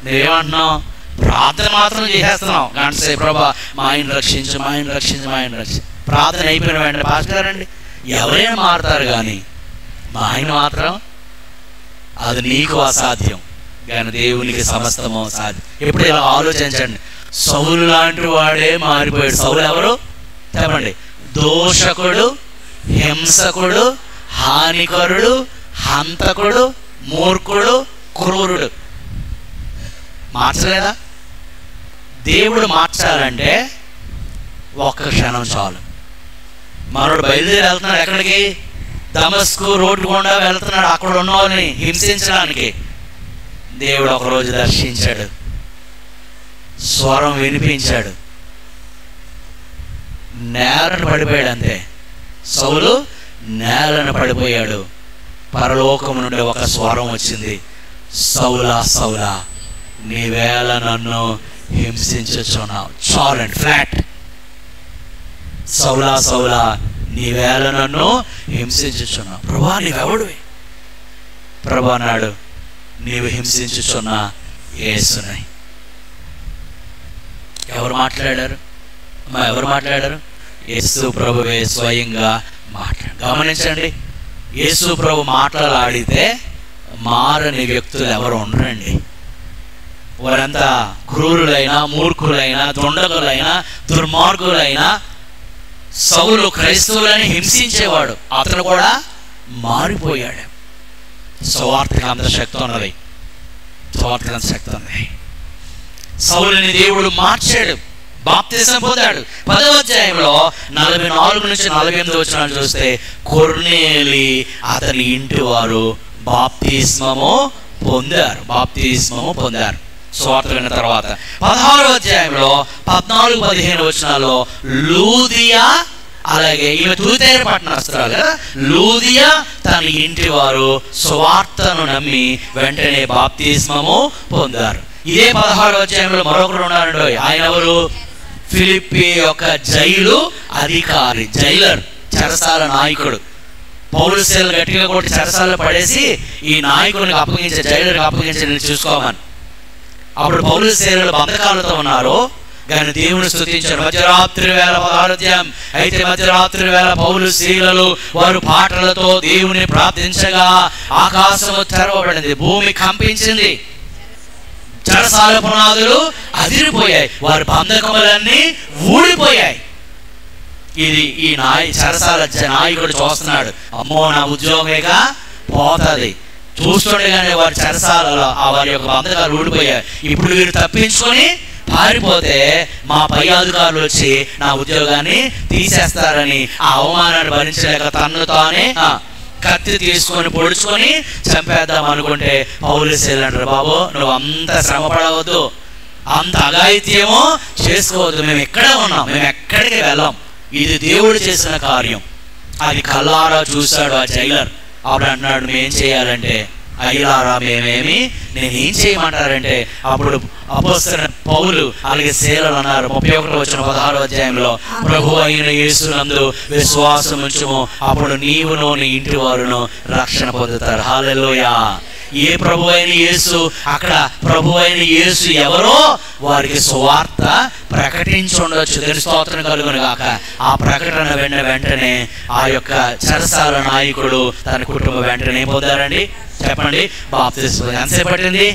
నువ్వేమంటున్నావు? ప్రార్థన మాత్రం చేసేస్తున్నావు గంట సేపు, ప్రభా మా ఆయన రక్షించు, మా ఆయన రక్షించు, మా ఆయన రక్షించు. ప్రార్థన అయిపోయిన వెంటనే పాస్టర్ గారండి ఎవరైనా మారుతారు, కానీ మా ఆయన మాత్రం అది నీకు అసాధ్యం, కానీ దేవునికి సమస్తము సాధ్యం. ఎప్పుడు ఇలా ఆలోచించండి. సౌలు లాంటి వాడే మారిపోయాడు. సౌలు ఎవరు చెప్పండి? దోషకుడు, హింసకుడు, హానికరుడు, హంతకుడు, మూర్ఖుడు, క్రూరుడు. మార్చలేదా? దేవుడు మార్చాలంటే ఒక్క క్షణం చాలు. మనోడు బయలుదేరి వెళ్తున్నాడు ఎక్కడికి? దమస్కు రోడ్డు గుండా వెళ్తున్నాడు, అక్కడ ఉన్న వాళ్ళని హింసించడానికి. దేవుడు ఒకరోజు దర్శించాడు, స్వరం వినిపించాడు, నేలను పడిపోయాడు. అంతే, సౌలు నేలను పడిపోయాడు. పరలోకం నుండి ఒక స్వరం వచ్చింది, సౌలా సౌలా నీవేళ నన్ను హింసించుచున్నావు. చాలండి, ఫ్లాట్. సౌలా సౌలా నీవేళ నన్ను హింసించుచున్నావు. ప్రభా నీవెవడివి? ప్రభా అన్నాడు, నీవు హింసించుచున్న యేసుని. ఎవరు మాట్లాడారు? ఎవరు మాట్లాడారు? యేసు ప్రభువే స్వయంగా మాట్లాడారు. గమనించండి, యేసు ప్రభు మాట్లాడితే మారని వ్యక్తులు ఎవరు ఉండరండి. వారంతా క్రూరులైనా, మూర్ఖులైనా, దుండగులైనా, దుర్మార్గులైనా, సౌలు క్రైస్తవులని హింసించేవాడు, అతను కూడా మారిపోయాడు. సువార్తకి అంత శక్తి ఉన్నది, సువార్తకి అంత శక్తి ఉంది. సౌలుని దేవుడు మార్చాడు, బాప్తిసం పొందాడు. 10వ అధ్యాయంలో 44 నుంచి 48 వచనాలు చూస్తే కొర్నేలి అతని ఇంటి వారు బాప్తిస్మము పొందారు, బాప్తిస్మము పొందారు సువార్త విన్న తర్వాత. 16వ అధ్యాయంలో 14-15 వచనాల్లో లూదియా, అలాగే ఈమె తూతేర పట్టణస్తురాలు కదా, లూదియా తన ఇంటి వారు సువార్తను నమ్మి వెంటనే బాప్తిస్మము పొందారు. ఇదే 16వ అధ్యాయంలో మరొకరు ఉన్నాడు. ఆయన ఎవరు? ఫిలిప్పి యొక్క జైలు అధికారి, జైలర్, చెరసాల నాయకుడు. పౌలు శీలను గట్టిగా కొట్టి చెరసాలలో పడేసి ఈ నాయకుడికి అప్పగించే, జైలర్కి అప్పగించి నేను చూసుకోమని. అప్పుడు పౌలు శీలలు బంధకాలతో ఉన్నారు కానీ దేవుని స్తుతించారు. మధ్యరాత్రి వేళ 16వ అధ్యాయం. అయితే మధ్యరాత్రి వేళ పౌలు శీలలు వారు పాటలతో దేవుని ప్రార్థించగా ఆకాశము తెరవబడింది, భూమి కంపించింది, చెరసాల పునాదులు అదిరిపోయాయి, వారి బంధకములన్నీ ఊడిపోయాయి. ఇది ఈ చెరసాల నాయకుడు చూస్తున్నాడు, అమ్మో నా ఉద్యోగేగా పోతుంది. చూస్తుండగానే వారి చెరసాలలో వారి యొక్క బంధకాలు ఊడిపోయాయి. ఇప్పుడు వీరు తప్పించుకొని పారిపోతే మా పై అధికారులు వచ్చి నా ఉద్యోగాన్ని తీసేస్తారని ఆ అవమానాన్ని భరించలేక తన్ను తానే కత్తి తీసుకొని పొడుచుకొని చంపేద్దాం అనుకుంటే పౌలు శీలలు అంటారు, బాబు నువ్వు అంత శ్రమ పడవద్దు, అంత అఘాయిత్యమో చేసుకోవద్దు, మేము ఎక్కడే ఉన్నాం, మేము ఎక్కడికి వెళ్ళాం, ఇది దేవుడు చేసిన కార్యం. అది కల్లారా చూశాడు ఆ జైలర్. అప్పుడు అన్నాడు, మేమేం చేయాలంటే, అయ్యారా మేమేమి, నేనేం చేయమంటారంటే, అప్పుడు అపోస్తలుడైన పౌలు అలాగే శీలలు అన్నారు. 31వ వచనం 16వ అధ్యాయంలో, ప్రభు అయిన యేసునందు విశ్వాసం ఉంచుము, అప్పుడు నీవును నీ ఇంటి వారును రక్షణ పొందుతారు. హల్లెలూయా. ఏ ప్రభు అయిన యేసు, అక్కడ ప్రభు అయిన యేసు ఎవరో వారికి సువార్త ప్రకటించుండొచ్చు. దేవుని స్తోత్రం కలుగును గాక. ఆ ప్రకటన వెంటనే ఆ యొక్క చెరసాల నాయకుడు తన కుటుంబం వెంటనే పొందారండి. చెప్పండి, బాప్తిస్మం ఎంతసేపు పట్టింది?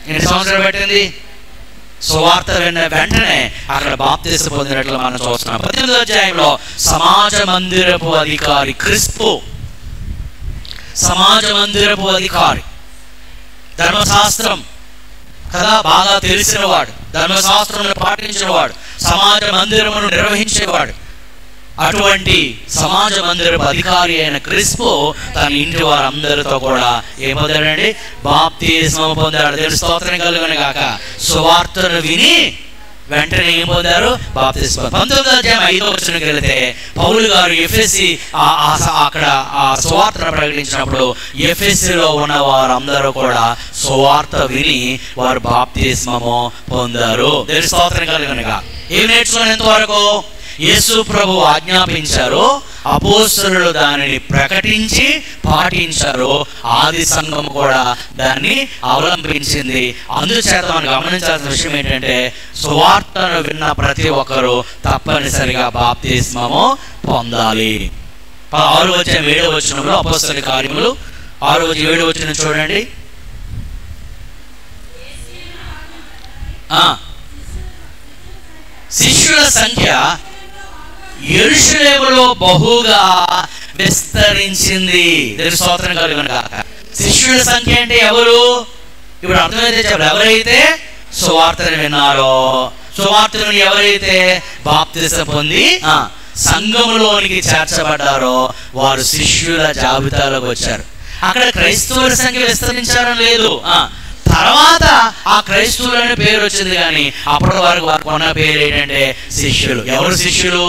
ఎన్ని సంవత్సరాలు పట్టింది? సువార్త వెంటనే అక్కడ బాప్తిస్మం పొందినట్లు మనం చూస్తున్నాం. 18వ అధ్యాయంలో సమాజ మందిరపు అధికారి క్రిస్పు, సమాజ మందిరపు అధికారి, ధర్మశాస్త్రం కదా బాగా తెలిసినవాడు, ధర్మశాస్త్రమును పాటించినవాడు, సమాజ మందిరమును నిర్వహించేవాడు. అటువంటి సమాజ మందిరపు అధికారి అయిన క్రిస్పు తన ఇంటి వారందరితో కూడా ఏం పొందాడండి? బాప్తిస్మం పొందాడు. దేవుని స్తోత్రం కలుగును గాక. సువార్తను విని వెంటనే ఏం పొందారు? బాప్తిస్మం. 19వ అధ్యాయం 5వ వచనంకి వెళితే పౌలు గారు ఎఫెసీ అక్కడ ఆ సువార్తను ప్రకటించినప్పుడు ఎఫెసీలో ఉన్న వారందరూ కూడా సువార్త విని వారు బాప్తిస్మము పొందారు. దేవుని స్తోత్రం కలుగును గాక. ఏం నేర్చుకునేంత వరకు యేసు ప్రభు ఆజ్ఞాపించారు, అపోస్తలులు దానిని ప్రకటించి పాటించారు, ఆది సంఘం కూడా దాన్ని అవలంబించింది. అందుచేత మనం గమనించాల్సిన విషయం ఏంటంటే, సువార్తను విన్న ప్రతి ఒక్కరూ తప్పనిసరిగా బాప్తిస్మము పొందాలి. 6వ అధ్యాయం 7వ వచనంలో అపోస్తలుల కార్యములు 6వ 7వ వచనం చూడండి. శిష్యుల సంఖ్య యెరూషలేములో బహుగా విస్తరించింది. స్తోత్రం కలుగును గాక. శిష్యుల సంఖ్య అంటే ఎవరు? ఇప్పుడు అర్థమైతే చెప్పాలి. ఎవరైతే సువార్తను విన్నారో, సువార్తను ఎవరైతే బాప్తిసం పొంది సంఘములోనికి చేర్చబడ్డారో వారు శిష్యుల జాబితాలోకి వచ్చారు. అక్కడ క్రైస్తవుల సంఖ్య విస్తరించారని లేదు, తర్వాత ఆ క్రైస్తవులని పేరు వచ్చింది. కానీ అప్పటి వరకు వారికి ఉన్న పేరు ఏంటంటే శిష్యులు. ఎవరు శిష్యులు?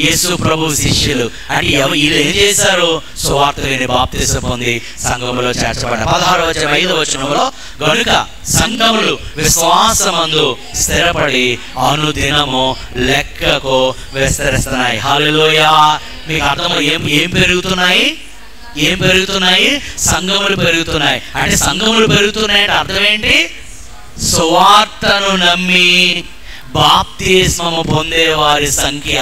యేసు ప్రభు శిష్యులు. అంటే వీళ్ళు ఏం చేశారు? సువార్త విని బాప్తిసం పొంది సంఘములో చేర్చబడ్డారు. 16వ అధ్యాయం 5వ వచనంలో, గనుక సంఘములు విశ్వాసమందు స్థిరపడి అనుదినము లెక్కకు విస్తరిస్తున్నాయి. హల్లెలూయా. మీకు అర్థం ఏం పెరుగుతున్నాయి? ఏం పెరుగుతున్నాయి? సంఘములు పెరుగుతున్నాయి. అంటే సంఘములు పెరుగుతున్నాయి అంటే అర్థం ఏంటి? సువార్తను నమ్మి బాప్తిస్మము పొందే వారి సంఖ్య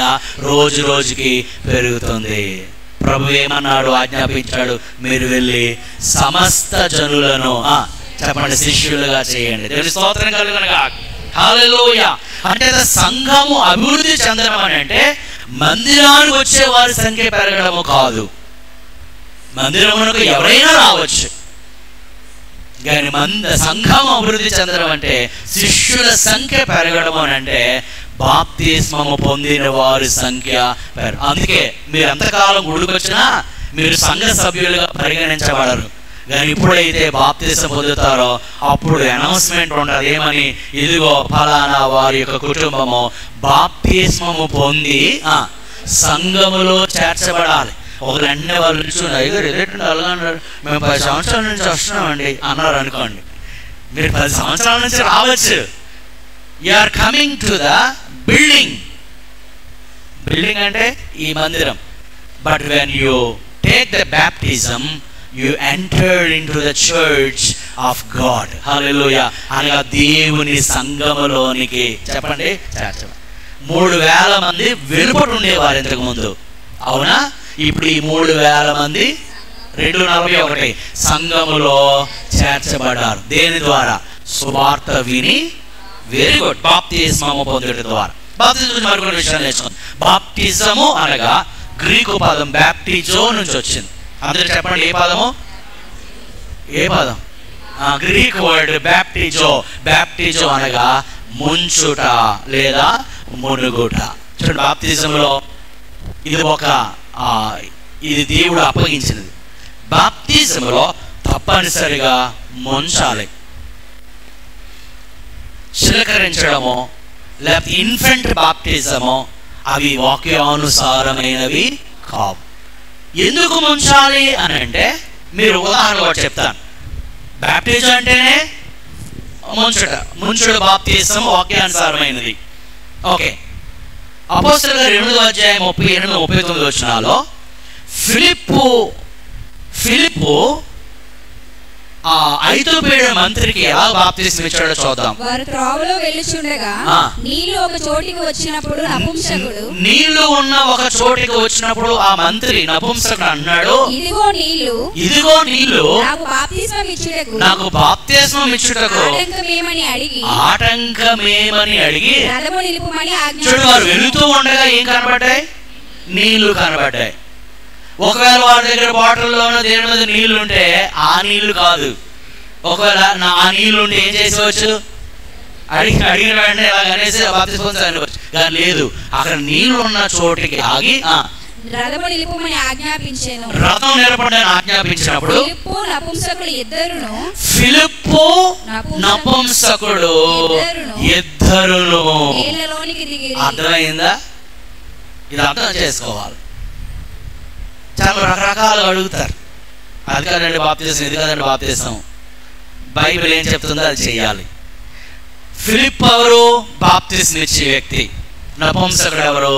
రోజు రోజుకి పెరుగుతుంది. ప్రభు ఏమన్నాడు, ఆజ్ఞాపించాడు, మీరు వెళ్ళి సమస్త జనులను చెప్పండి శిష్యులుగా చేయండి. దేవుని స్తోత్రం కలుగునుగా. హల్లెలూయా. అంటే సంఘము అభివృద్ధి చెందడం అని అంటే మందిరానికి వచ్చే వారి సంఖ్య పెరగడము కాదు. మందిరమునకు ఎవరైనా రావచ్చు, కానీ సంఘం అభివృద్ధి చెందడం అంటే శిష్యుల సంఖ్య పెరగడం అని అంటే బాప్తిస్మము పొందిన వారి సంఖ్య అందుకే మీరు ఎంతకాలం గుడికి వచ్చినా మీరు సంఘ సభ్యులుగా పరిగణించబడరు. కానీ ఇప్పుడైతే బాప్తిస్మం పొందుతారో అప్పుడు అనౌన్స్మెంట్ ఉంటుంది, ఏమని, ఇదిగో ఫలానా వారి యొక్క కుటుంబము బాప్తిస్మము పొంది సంఘములో చేర్చబడాలి. ఒకరు అన్నీ వాళ్ళు నిల్చున్నారు, అలాగన్నారు, మేము 10 సంవత్సరాల నుంచి వస్తున్నామండి అన్నారు అనుకోండి. మీరు 10 సంవత్సరాల నుంచి రావచ్చు. You are coming to the building. Building అంటే ఈ మందిరం. But when you take the baptism you entered into the church of God. Hallelujah. అనగా దేవుని సంఘములోనికి చెప్పండి 3,000 మంది వెలుపట ఉండేవారు ఇంతకు ముందు, అవునా? ఇప్పుడు ఈ 3,000 మంది 241 సంఘములో చేర్చబడ్డారు. దేని ద్వారా? సువార్త విని. Very good. బాప్తిస్మము పొందడం ద్వారా. బాప్తిజం మరికొన్ని విషయాలు నేర్చుకోండి. బాప్టిజము అనగా గ్రీకు పదం బ్యాప్టిజో నుంచి వచ్చింది. అందరూ చెప్పండి, ఏ పదము? ఏ పదం? Greek word baptizo. బ్యాప్టిజో అనగా ముంచుట లేదా మునుగుట. చూడండి, బాప్తిజంలో ఇది దేవుడు అప్పగించినది. బాప్తిజంలో తప్పనిసరిగా ముంచాలి. చిలకరించడమో లేకపోతే ఇన్ఫెంట్ బాప్టిజమో అవి వాక్యానుసారమైనవి కావు. ఎందుకు ముంచాలి అని అంటే మీరు ఉదాహరణ ఒకటి చెప్తాను. బ్యాప్టిజం అంటేనే ముంచుడు బాప్తిజం వాక్యానుసారమైనది. ఓకే, అపోస్తలుల 8వ అధ్యాయం 38-39 వచనాల్లో ఫిలిప్పు ఐగుప్తు మంత్రికి ఎలా బాప్తిస్మం ఇచ్చాడో చూద్దాం. వారు త్రోవలో వెళ్ళుచుండగా నీళ్లు ఒక చోటికి వచ్చినప్పుడు నపుంసకుడు, నీళ్లు ఉన్న ఒక చోటికి వచ్చినప్పుడు ఆ మంత్రి నపుంసకుడు అన్నాడు, ఇదిగో నీళ్లు నాకు బాప్తిస్మం ఇచ్చుటకు ఆటంకమేమని అడిగి రథము నిలుపుమని ఆజ్ఞ. చూడు, వారు వెళుతూ ఉండగా ఏం కనబడ్డాయి? నీళ్లు కనబడ్డాయి. ఒకవేళ వారి దగ్గర బాటిల్లోనూ దేని మీద నీళ్లు ఉంటే ఆ నీళ్లు కాదు. ఒకవేళ ఆ నీళ్లు ఉంటే ఏం చేసేవచ్చు? అడిగిన వెంటనే ఇలా అనేసి బాప్తిస్మం పొందవచ్చు. కానీ లేదు, అక్కడ నీళ్లు ఉన్న చోటికి ఆగి రథము నిలుపుమని ఆజ్ఞాపించెను. రథం నిలపడని ఆజ్ఞాపించినప్పుడు ఫిలిప్పు నపుంసకుడు ఇద్దరును. అర్థమైందా? ఇది అర్థం చేసుకోవాలి. చాలా రకరకాలుగా అడుగుతారు, అది కాదండి బాప్తిస్మం, ఇది కాదండి బాప్తిస్మం. బైబిల్ ఏం చెప్తుందో అది చెయ్యాలి. ఫిలిప్ ఎవరు? బాప్తిస్మం ఇచ్చే వ్యక్తి. నపుంసకుడు ఎవరు?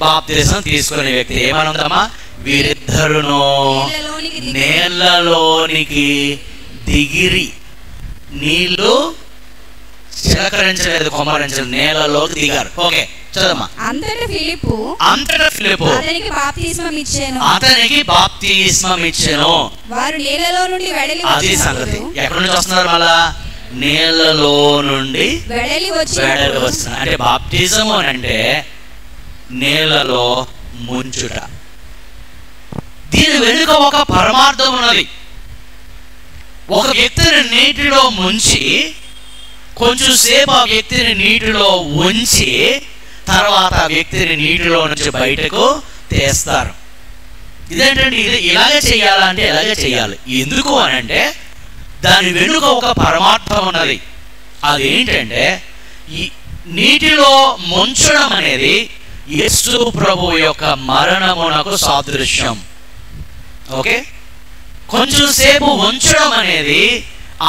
బాప్తిస్మం తీసుకునే వ్యక్తి. ఏమనుందమ్మా? వీరిద్దరును నీళ్ళలోనికి దిగిరి. నీళ్లు చిలకరించలేదు, కొమ్మరించలేదు, నేలలోకి దిగారు. ఓకే, చదమ్మా. అంతటా ఫిలిప్పు అతనికి బాప్తిస్మం ఇచ్చెను. వారు నీళ్ళలో నుండి వెడలి వచ్చారు. అది సంగతి. ఎక్కడి నుంచి వస్తున్నారు? మళ్ళా నీళ్ళలో నుండి వెడలి వస్తున్నారు. అంటే బాప్తిజం అని అంటే నీళ్ళలో ముంచుట. దీని వెనుక ఒక పరమార్థం ఉన్నది. ఒక వ్యక్తిని నీటిలో ముంచి కొంచెం సేపు ఆ వ్యక్తిని నీటిలో ఉంచి తర్వాత ఆ వ్యక్తిని నీటిలో నుంచి బయటకు తీస్తారు. ఇదేంటంటే ఇది ఇలాగే చేయాలంటే ఇలాగే చేయాలి. ఎందుకు అని అంటే దాని వెనుక ఒక పరమార్థం ఉన్నది. అదేంటంటే ఈ నీటిలో ముంచడం అనేది యేసు ప్రభు యొక్క మరణమునకు సాదృశ్యం. ఓకే, కొంచెం సేపు ఉంచడం అనేది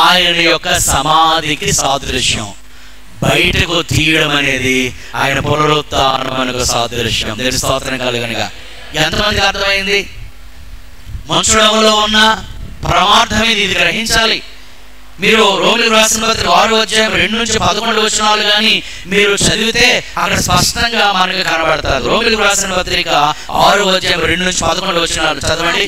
ఆయన యొక్క సమాధికి సాదృశ్యం. బయటకు తీయడం అనేది ఆయన పునరుత్థానమునకు సాదృశ్యం. దేవుని స్తోత్రం కలుగునుగా. ఎంతమందికి అర్థమైంది? ముంచడంలో ఉన్న పరమార్థం ఇది గ్రహించాలి. మీరు రోమిలకు రాసిన పత్రిక 6వ అధ్యాయం 2 నుంచి 11 వచనాలు కానీ మీరు చదివితే అక్కడ స్పష్టంగా మనకు కనబడతారు. రోమిలకు రాసిన పత్రిక 6వ అధ్యాయం 2 నుంచి 11 వచనాలు చదవండి.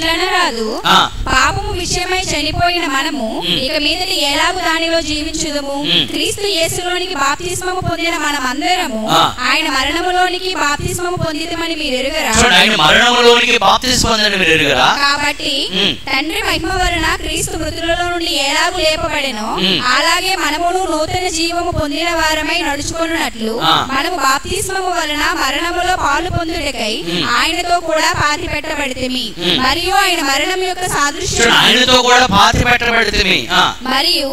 పాపము విషయమై చనిపోయిన మనము ఇక మీదట ఎలాగూ దానిలో జీవించుదుము? క్రీస్తు యేసులోనికి బాప్తిస్మము పొందిన మనమందరము ఆయన మరణములోనికి బాప్తిస్మము పొందితమని మీరు ఎరుగరా? ఆయన మరణములోనికి బాప్తిస్మం పొందినని మీరు ఎరుగరా? కాబట్టి తండ్రి మహిమ వలన క్రీస్తు మృతులలో నుండి ఎలాగూ లేపబడెనో అలాగే మనమును నూతన జీవము పొందిన వారమై నడుచుకొనున్నట్లు మనము బాప్తిస్మము వలన మరణములో పాలు పొందుటకై ఆయనతో కూడా పాతి పెట్టబడితిమి. మరియు ఆయన మరణం యొక్క సాదృశ్యం మరియు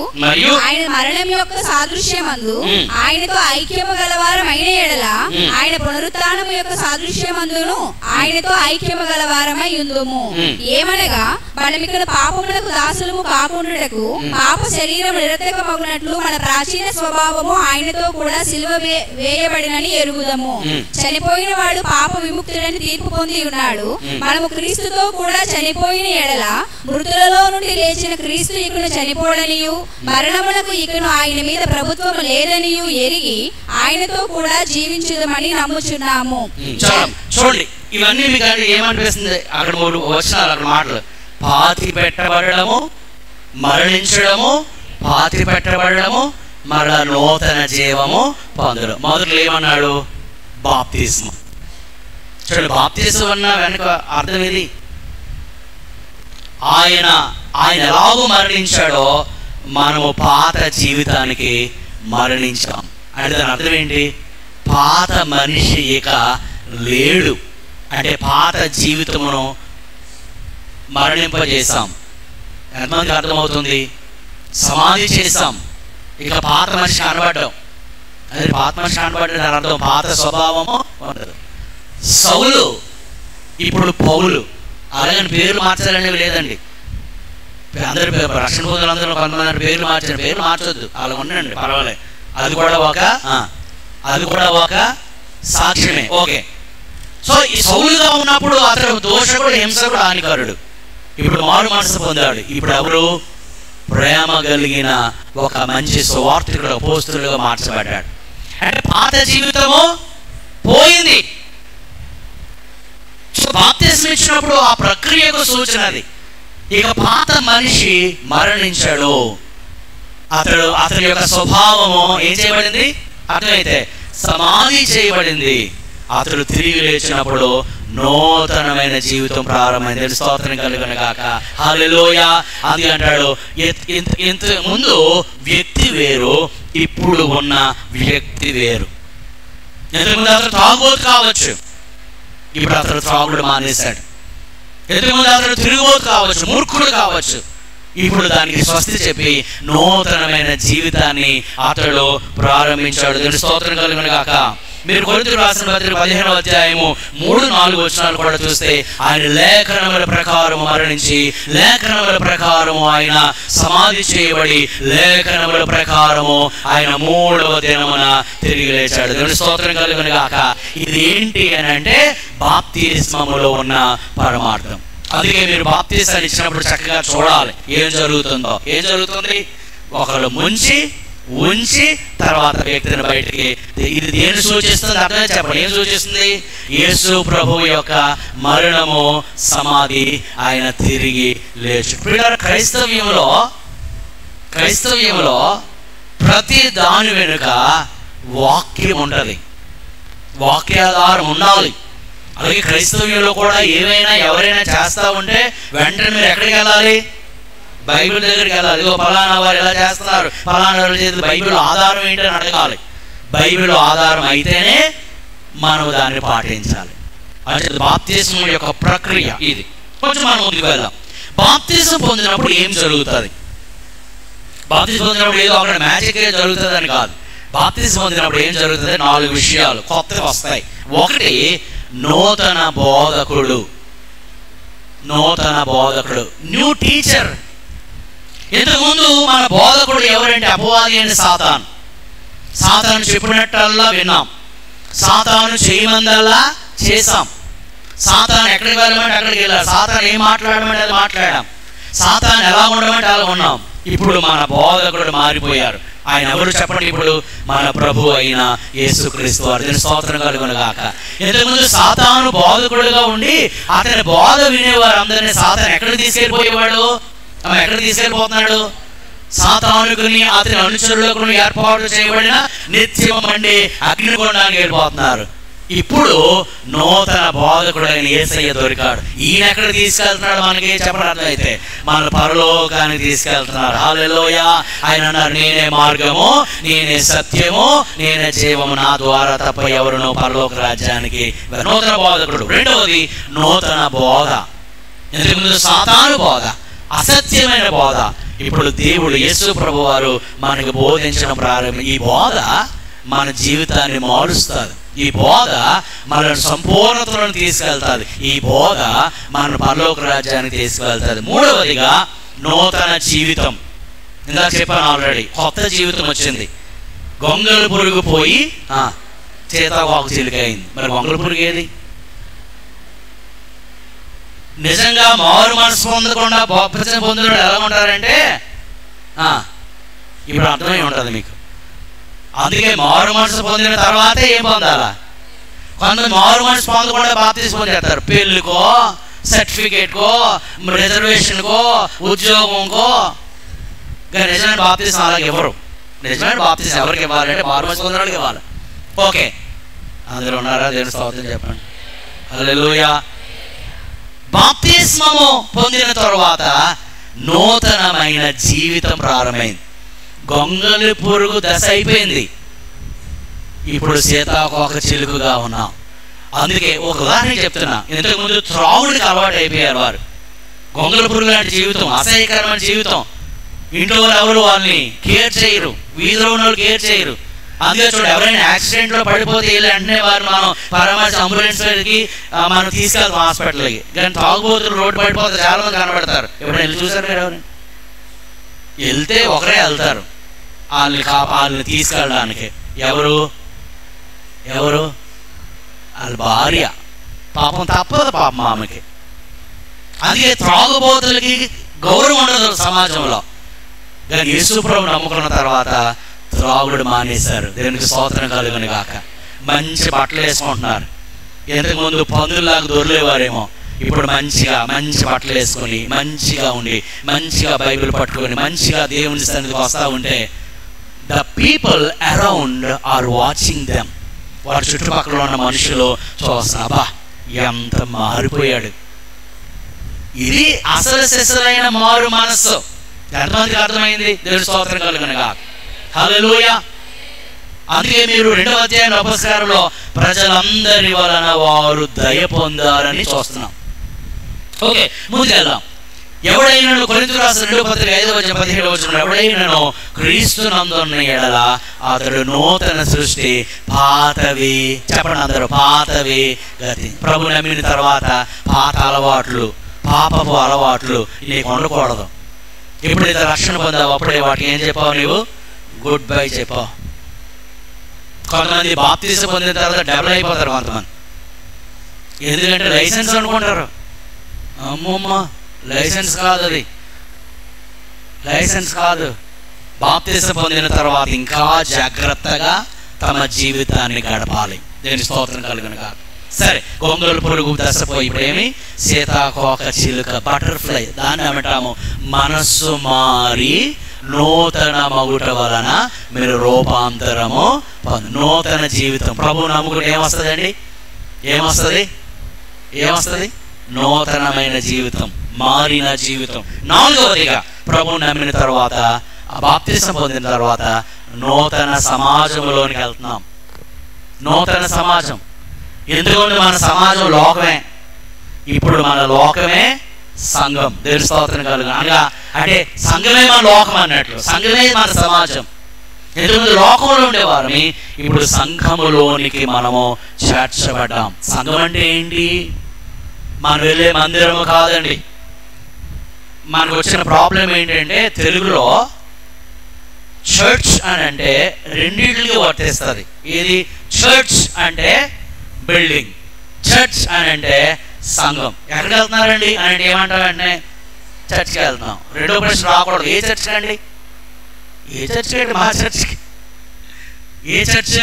ఆయన మరణం యొక్క సాదృశ్యమందు ఆయనతో ఐక్యము గలవారమైన ఎడల ఆయన పునరుత్థానము యొక్క సాదృశ్యమందును ఆయనతో ఐక్యము గలవారమై ఉందుము. ఏమనగా మనమిక్కడ పాపములకు దాసులము కాకుండుటకు పాప శరీరం నిరర్థకమగునట్లు మన ప్రాచీన స్వభావము ఆయనతో కూడా సిలువ వేయబడినని ఎరుగుదము. చనిపోయిన వాడు పాప విముక్తుడని తీర్పు పొంది ఉన్నాడు. మనము క్రీస్తుతో కూడా చనిపోయిన ఎడల మృతులలో నుండి లేచిన క్రీస్తు ఇకను చనిపోడనియు మరణమునకు ఇకను ఆయన మీద ప్రభుత్వం లేదనియు ఎరిగి ఆయనతో కూడా జీవించుదమని నమ్ముచున్నాము. చూడండి, ఇవన్నీ మీకు ఏమనిపిస్తుంది? అక్కడ 3 వచనాలు, అక్కడ మాటలు: పాతి పెట్టబడము, మరణించడము, పాతి పెట్టబడము, మరలా నూతన జీవము పొందడం. మొదట్లో ఏమన్నాడు? బాప్తిస్మం. చూడండి, బాప్తిస్మం అన్న వెనక అర్థం ఇది. ఆయన ఎలాగూ మరణించాడో మనము పాత జీవితానికి మరణించాం అంటే దాని అర్థం ఏంటి? పాత మనిషి ఇక లేడు అంటే పాత జీవితమును మరణింపజేశాం. ఎంతమందికి అర్థమవుతుంది? సమాధి చేశాం. ఇక పాత మనిషి కనబడ్డాం. అదే పాత మనిషి కనబడ్డ దాని అర్థం పాత స్వభావము ఉండదు. సౌలు ఇప్పుడు పౌలు. అలాగని పేర్లు మార్చాలనేవి లేదండి. అందరి రక్షణ పొందినందులో కొంతమంది పేర్లు మార్చారు. పేర్లు మార్చొద్దు, అలా ఉండండి, పర్వాలేదు. అది కూడా ఒక సాక్ష్యమే. ఓకే. సో ఈ సౌలుగా ఉన్నప్పుడు అతడు దోషకుడు, హింసకుడు, హానికారుడు. ఇప్పుడు మారు మనసు పొందాడు. ఇప్పుడు ఎవరు? ప్రేమ కలిగిన ఒక మంచి సువార్తికుడు, అపోస్తలుగా మార్చబడ్డాడు. అంటే పాత జీవితము పోయింది. బాప్తిస్మం ఇచ్చినప్పుడు ఆ ప్రక్రియకు సూచన అది. ఇక పాత మనిషి మరణించాడు. అతని యొక్క స్వభావము ఏం చేయబడింది? అర్థమైతే సమాధి చేయబడింది. అతడు తిరిగి లేచినప్పుడు నూతనమైన జీవితం ప్రారంభమైంది. స్తోత్రం కలుగును గాక. హల్లెలూయా. అది అంటాడు, ఇంత ముందు వ్యక్తి వేరు, ఇప్పుడు ఉన్న వ్యక్తి వేరు. ఇంతకుముందు అతడు తాగుబోతు కావచ్చు, ఇప్పుడు అతడు త్రాగుడు మానేశాడు. ఇంతకుముందు అతడు తిరుగుబోతు కావచ్చు, మూర్ఖుడు కావచ్చు, ఇప్పుడు దానికి స్వస్తి చెప్పి నూతనమైన జీవితాన్ని అతడు ప్రారంభించాడు. దీని స్తోత్రం కలుగును గాక. మీరు కొరింథీయులకు రాసిన పత్రిక 15వ అధ్యాయము 3-4 వచనాలు కూడా చూస్తే ఆయన లేఖనముల ప్రకారము మరణించి, లేఖనముల ప్రకారము ఆయన సమాధి చేయబడి, లేఖనముల ప్రకారము ఆయన 3వ దినమున తిరిగి లేచాడు. దేవుని స్తోత్రం కలుగును గాక. ఇది ఏంటి అని అంటే బాప్తిస్మములో ఉన్న పరమార్థం. అందుకే మీరు బాప్తిసాన్ని ఇచ్చినప్పుడు చక్కగా చూడాలి ఏం జరుగుతుందో. ఏం జరుగుతుంది? ఒకళ్ళు ముంచి ఉంచి తర్వాత వ్యక్తిని బయటికి. ఇది దేని సూచిస్తుంది? అర్థమే చెప్పండి. ఏం సూచిస్తుంది? యేసు ప్రభువు యొక్క మరణము, సమాధి, ఆయన తిరిగి లేచి. క్రైస్తవ్యంలో ప్రతి దాని వెనుక వాక్యం ఉంటది, వాక్యాధారం ఉండాలి. అలాగే క్రైస్తవ్యంలో కూడా ఎవరైనా చేస్తా ఉంటే వెంటనే మీరు ఎక్కడికి వెళ్ళాలి? బైబిల్ దగ్గరికి వెళ్ళాలి. ఇదిగో ఫలానా వారు ఎలా చేస్తున్నారు, ఫలానా వారు చేసి బైబిల్ ఆధారం ఏంటని అడగాలి. బైబిల్ ఆధారం అయితేనే మనం దాన్ని పాటించాలి. అంటే బాప్తిస్మం యొక్క ప్రక్రియ ఇది. కొంచెం మనం ముందుకు వెళ్దాం. బాప్తిస్మం పొందినప్పుడు ఏం జరుగుతుంది? బాప్తిస్మం పొందినప్పుడు ఏదో అక్కడ మ్యాజిక్ జరుగుతుంది అని కాదు. బాప్తిస్మం పొందినప్పుడు ఏం జరుగుతుంది? 4 విషయాలు కొత్తగా వస్తాయి. ఒకటి, నూతన బోధకుడు. New teacher. ఇంతకుముందు మన బోధకుడు ఎవరంటే అపవాది అని సాతాను చెప్పినట్టల్లా విన్నాం, సాతాను చేయమందల్లా చేసాం. సాతాను ఎక్కడికి వెళ్ళమంటే అక్కడికి వెళ్ళాం, సాతాను ఏం మాట్లాడమంటే అది మాట్లాడాం, సాతాను ఎలా ఉండమంటే అలా ఉన్నాం. ఇప్పుడు మన బోధకుడు మారిపోయారు. ఆయన ఎవరు చెప్పండి? ఇప్పుడు మన ప్రభు అయిన యేసుక్రీస్తు వారు. దీని స్తోత్రం కలుగును గాక. ఇంతకుముందు సాతాను బోధకుడుగా ఉండి అతని బోధ వినేవారు అందరినీ సాతాను ఎక్కడికి తీసుకెళ్ళిపోయేవాడు? ఎక్కడికి తీసుకెళ్ళిపోతున్నాడు? సాతానుకుని అతని అనుచరులకు ఏర్పాటు చేయబడిన నిత్యం మండే అగ్నిగుండానికి వెళ్ళిపోతున్నారు. ఇప్పుడు నూతన బోధకుడైన యేసయ్య దొరికాడు. ఈయన ఎక్కడికి తీసుకెళ్తున్నాడు మనకి చెప్పడం అర్థమైతే? మన పరలోకానికి తీసుకెళ్తున్నారు. హల్లెలూయా. ఆయన అన్నారు, నేనే మార్గము, నేనే సత్యము, నేనే జీవము, నా ద్వారా తప్ప ఎవరునూ పరలోక రాజ్యానికి. నూతన బోధకుడు. రెండవది నూతన బోధ. ఇంతకుముందు సాతాను బోధ, అసత్యమైన బోధ. ఇప్పుడు దేవుడు యేసు ప్రభు వారు మనకు బోధించడం ప్రారంభం. ఈ బోధ మన జీవితాన్ని మారుస్తుంది. ఈ బోధ మనల్ని సంపూర్ణతలను తీసుకెళ్తుంది. ఈ బోధ మన పరలోక రాజ్యానికి తీసుకెళ్తుంది. మూడవదిగా నూతన జీవితం. ఇందాక చెప్పాను ఆల్రెడీ, కొత్త జీవితం వచ్చింది. గొంగళి పురుగు పోయి సీతాకోక చిలుక అయింది. మరి గొంగళి పురుగు ఏది? నిజంగా మారు మనసు పొందకుండా బాప్తిసం పొందిన ఎలా ఉంటారంటే ఇప్పుడు అర్థమై ఉంటుంది మీకు. అందుకే మారు మనసు పొందిన తర్వాతే ఏం పొందాలా? కొంతమంది మారు మనసు పొందకుండా బాప్తిసం పొందేస్తారు. పెళ్ళికో, సర్టిఫికేట్కో, రిజర్వేషన్కో, ఉద్యోగంకో. కానీ నిజమైన బాప్తిసం అలాగే ఇవ్వరు. నిజమైన బాప్తిసం ఎవరికి ఇవ్వాలంటే మారు మనసు పొందిన వాళ్ళకి ఇవ్వాలి. ఓకే, అందులో ఉన్నారా? దేవుని స్తోత్రం చెప్పండి. హల్లెలూయా. బాప్తిస్మము పొందిన తరువాత నూతనమైన జీవితం ప్రారంభమైంది. గొంగళి పురుగు దశ అయిపోయింది. ఇప్పుడు సీతాకోక చిలుకగా ఉన్నాం. అందుకే ఒక ఉదాహరణ చెప్తున్నా. ఇంతకుముందు త్రాగుడికి అలవాటు అయిపోయారు వారు. గొంగళి పురుగు లాంటి జీవితం, అసహ్యకరమైన జీవితం. ఇంట్లో వాళ్ళు ఎవరు వాళ్ళని కేర్ చేయరు, వీధిలో ఉన్న వాళ్ళు కేర్ చేయరు. అందుకే చూడు, ఎవరైనా యాక్సిడెంట్లో పడిపోతే వెంటనే వారు మనం పరామర్శ అంబులెన్స్కి మనం తీసుకెళ్తాం హాస్పిటల్కి. కానీ తాగుబోతులు రోడ్డు పడిపోతే చాలా మంది కనబడతారు. ఎప్పుడైనా వెళ్ళి చూసారు మీరు? ఎవరైనా వెళ్తే ఒకరే వెళ్తారు వాళ్ళని తీసుకెళ్ళడానికి. ఎవరు వాళ్ళ భార్య. పాపం తప్పదు పాపం ఆమెకి. అందుకే త్రాగుబోతులకి గౌరవం ఉండదు సమాజంలో. కానీ యేసు ప్రభువుని నమ్ముకున్న తర్వాత త్రాగుడు మానేశారు. దేవునికి స్తోత్రం కలుగును గాక. మంచి బట్టలు వేసుకుంటున్నారు. ఇంతకుముందు పందుల్లాగా దొర్లేవారేమో, ఇప్పుడు మంచి బట్టలు వేసుకొని మంచిగా ఉండి మంచిగా బైబిల్ పట్టుకొని మంచిగా దేవుని సన్నిధికి వస్తూ ఉంటే the people around or watching them. వారి చుట్టుపక్కల ఉన్న మనుషులు చూస్తున్నా, అబ్బా ఎంత మారిపోయాడు. ఇది అసలు సిసలైన మారు మనస్సు. ఎంతమందికి అర్థమైంది? దేవుని స్తోత్రం కలుగును గాక. హల్లెలూయా. అందుకే మీరు 2వ అధ్యాయం ఉపస్కారంలో ప్రజలందరి వలన వారు దయ పొందారని చూస్తున్నాం. ఓకే, ముందుకెళ్దాం. ఎవడైనా కొరింథీయులకు రాసిన 2వ పత్రిక 5వ అధ్యాయం 17వ వచనంలో, ఎవడైనా క్రీస్తునందున్న ఎడల అతడు నూతన సృష్టి, పాతవి చెప్పండి అందరూ, పాతవి గతి. ప్రభు నమ్మిన తర్వాత పాత అలవాట్లు, పాపపు అలవాట్లు నీకు ఉండకూడదు. ఎప్పుడైతే రక్షణ పొందావు అప్పుడే వాటికి ఏం చెప్పావు? నీవు గుడ్ బై చెప్పావు. కొంతమంది బాప్తిసం పొందిన తర్వాత డబుల్ అయిపోతారు కొంతమంది. ఎందుకంటే లైసెన్స్ అనుకుంటారు. అమ్మమ్మ, లైసెన్స్ కాదు, అది లైసెన్స్ కాదు. బాప్తిసం పొందిన తర్వాత ఇంకా జాగ్రత్తగా తమ జీవితాన్ని గడపాలి. దేని స్తోత్రం కలుగును గాక. సరే, గొంగళి పురుగు దశపోయి ఇప్పుడేమి? సీతాకోక చిలుక, బటర్ఫ్లై. దాన్ని ఏమంటాము? మనస్సు మారి నూతన మగుట వలన మీరు రూపాంతరము నూతన జీవితం. ప్రభు నమ్ముకుంటే ఏమొస్తుందండి? ఏమొస్తుంది? నూతనమైన జీవితం, మారిన జీవితం. 4వదిగా ప్రభు నమ్మిన తర్వాత, బాప్తిసం పొందిన తర్వాత నూతన సమాజంలోనికి వెళ్తున్నాం. నూతన సమాజం. ఎందుకంటే మన సమాజం లోకమే. ఇప్పుడు మన లోకమే సంఘం. దేవుని స్తోత్రం కలుగును. అనగా అంటే సంఘమే మన లోకం అన్నట్లు, సంఘమే మన సమాజం. ఎందుకంటే లోకంలో ఉండేవారని ఇప్పుడు సంఘములోనికి మనము చేర్చబడ్డాం. సంఘం అంటే ఏంటి? మనం వెళ్ళే మందిరము కాదండి. మనకు వచ్చిన ప్రాబ్లం ఏంటంటే తెలుగులో చర్చ్ అని అంటే రెండింటికి వర్తిస్తుంది. ఇది చర్చ్ అంటే బిల్డింగ్, చర్చ్ అని అంటే సంఘం. ఎక్కడికి వెళ్తున్నారండి అని అంటే ఏమంటారంటే చర్చ్కి వెళ్తున్నాం. రెండో ప్రశ్న రాకూడదు, ఏ చర్చ్కి అండి? ఏ చర్చ్కి అండి? మా చర్చ్కి. ఏ చర్చ్?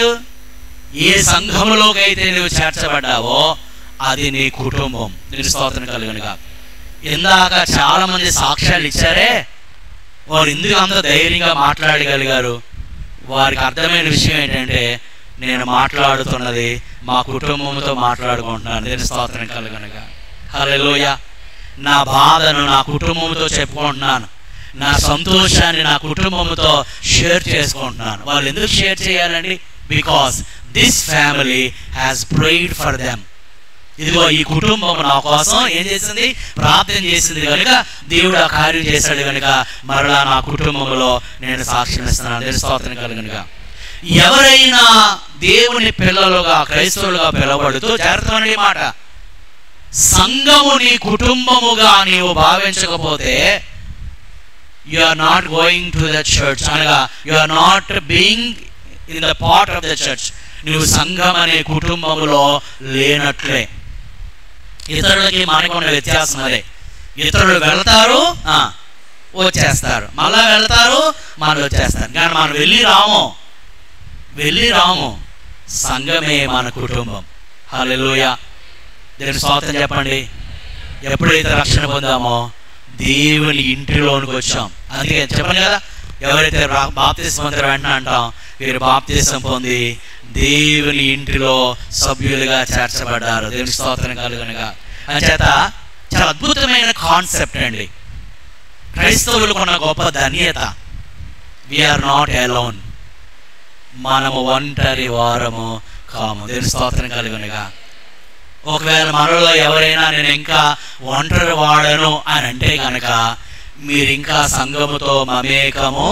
ఏ సంఘములోకి అయితే నువ్వు చేర్చబడ్డావో అది నీ కుటుంబం. నేను స్తోత్రం కలుగునుగా. ఇందాక చాలా మంది సాక్ష్యాలు ఇచ్చారే, వారు ఎందుకు అంత ధైర్యంగా మాట్లాడగలిగారు? వారికి అర్థమైన విషయం ఏంటంటే, నేను మాట్లాడుతున్నది మా కుటుంబంతో మాట్లాడుకుంటున్నాను. నేను స్తోత్రం కలుగునుగా. హల్లెలూయా. నా బాధను నా కుటుంబంతో చెప్పుకుంటున్నాను, నా సంతోషాన్ని నా కుటుంబంతో షేర్ చేసుకుంటున్నాను. వాళ్ళు ఎందుకు షేర్ చేయాలండి? Because this family has prayed for them. ఇదిగో ఈ కుటుంబం నా కోసం ఏం చేసింది? ప్రార్థన చేసింది కనుక దేవుడు ఆ కార్యం చేశాడు కనుక మరలా నా కుటుంబంలో నేను సాక్ష్యం ఇస్తున్నాను. నేను స్తోత్రం కలుగునుగా. ఎవరైనా దేవుని పిల్లలుగా క్రైస్తవులుగా పిలవబడుతూ జాగ్రత్తమైన మాట, సంఘము నీ కుటుంబముగా నీవు భావించకపోతే you are not going to the church, అనగా you are not being in the part of the church. నువ్వు సంఘం అనే కుటుంబములో లేనట్లే. ఇతరులకి మనకున్న వ్యత్యాసం అదే. ఇతరులు వెళ్తారు, వచ్చేస్తారు, మళ్ళా వెళ్తారు, మళ్ళీ వచ్చేస్తారు. కానీ మనం వెళ్ళి రాము. సంఘమే మన కుటుంబం. హల్లెలూయా. దేవుని స్తోత్రం చెప్పండి. ఎప్పుడైతే రక్షణ పొందామో దేవుని ఇంటిలోనికి వచ్చాం. అందుకే చెప్పండి కదా, ఎవరైతే బాప్తిసం పొందారో వెంటనే అంటాం, వీరు బాప్తిసం పొంది దేవుని ఇంటిలో సభ్యులుగా చేర్చబడ్డారు. దేవుని స్తోత్రం కలుగునుగా. అంచేత చాలా అద్భుతమైన కాన్సెప్ట్ అండి. క్రైస్తవులకు ఉన్న గొప్ప ధన్యత, వీఆర్ నాట్ అలోన్. మనము ఒంటరి వారము కాము. దేవుని స్తోత్రం కలుగునుగా. ఒకవేళ మనలో ఎవరైనా నేను ఇంకా ఒంటరి వాడను అని అంటే కనుక మీరు ఇంకా సంఘముతో మమేకము